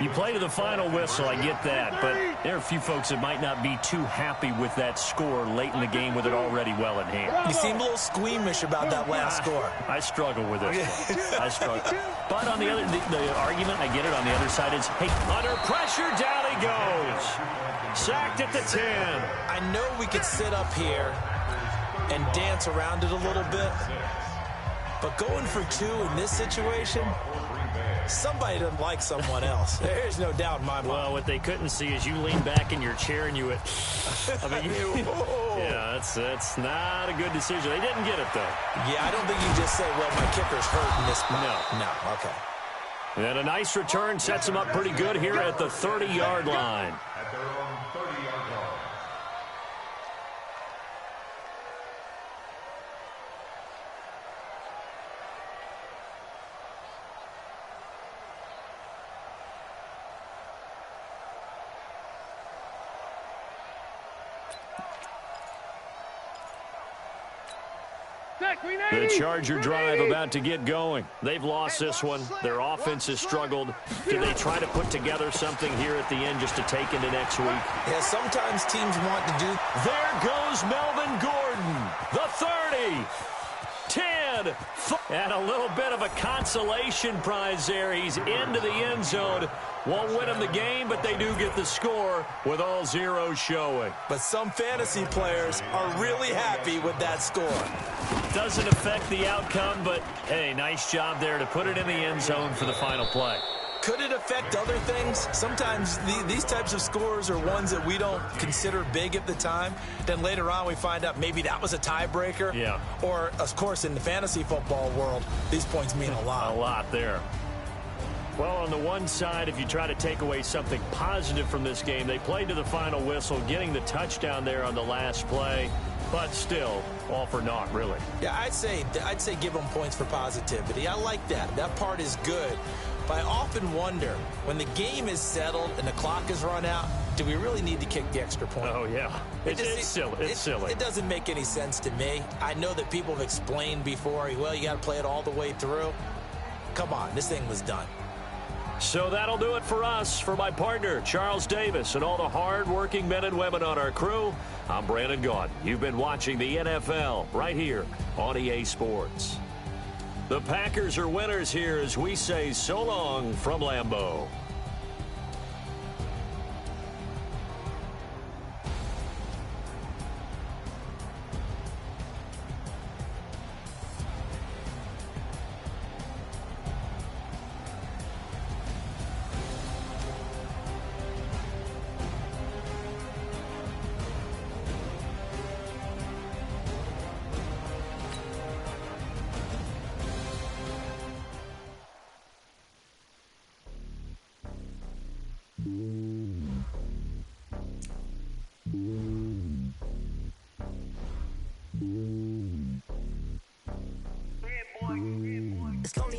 you play to the final whistle, I get that, but there are a few folks that might not be too happy with that score late in the game with it already well in hand. You seem a little squeamish about that last score. I struggle with this one. I struggle. But on the other, the argument, I get it, on the other side is, hey, under pressure, down he goes. Sacked at the 10. I know we could sit up here and dance around it a little bit, but going for 2 in this situation, somebody doesn't like someone else. There's no doubt in my mind. Well, what they couldn't see is you lean back in your chair and you went, I mean, yeah, that's not a good decision. They didn't get it, though. Yeah, I don't think you just say, well, my kicker's hurt in this spot. No, okay. And a nice return sets them up pretty good here at the 30-yard line. At their own 30-yard line. The Charger drive about to get going. They've lost this one. Their offense has struggled. Do they try to put together something here at the end just to take into next week? Yeah, sometimes teams want to do. There goes Melvin Gordon. The 30. 10. And a little bit of a consolation prize there. He's into the end zone. Won't win him the game, but they do get the score with all zeros showing. But some fantasy players are really happy with that score. Doesn't affect the outcome, but, hey, nice job there to put it in the end zone for the final play. Could it affect other things? Sometimes these types of scores are ones that we don't consider big at the time. Then later on we find out maybe that was a tiebreaker. Yeah. Or, of course, in the fantasy football world, these points mean a lot. A lot there. Well, on the one side, if you try to take away something positive from this game, they played to the final whistle, getting the touchdown there on the last play. But still, all for naught, really. Yeah, I'd say give them points for positivity. I like that. That part is good. But I often wonder, when the game is settled and the clock is run out, do we really need to kick the extra point? Oh, yeah. It's silly. It's silly. It doesn't make any sense to me. I know that people have explained before, well, you got to play it all the way through. Come on, this thing was done. So that'll do it for us. For my partner, Charles Davis, and all the hard-working men and women on our crew, I'm Brandon Gaudin. You've been watching the NFL right here on EA Sports. The Packers are winners here as we say so long from Lambeau.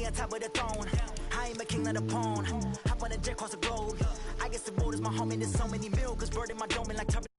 me on top of the throne. I ain't a king of the pawn. Hop on a jet across the globe. I guess the road is my home and there's so many mil, cause bird in my dome and like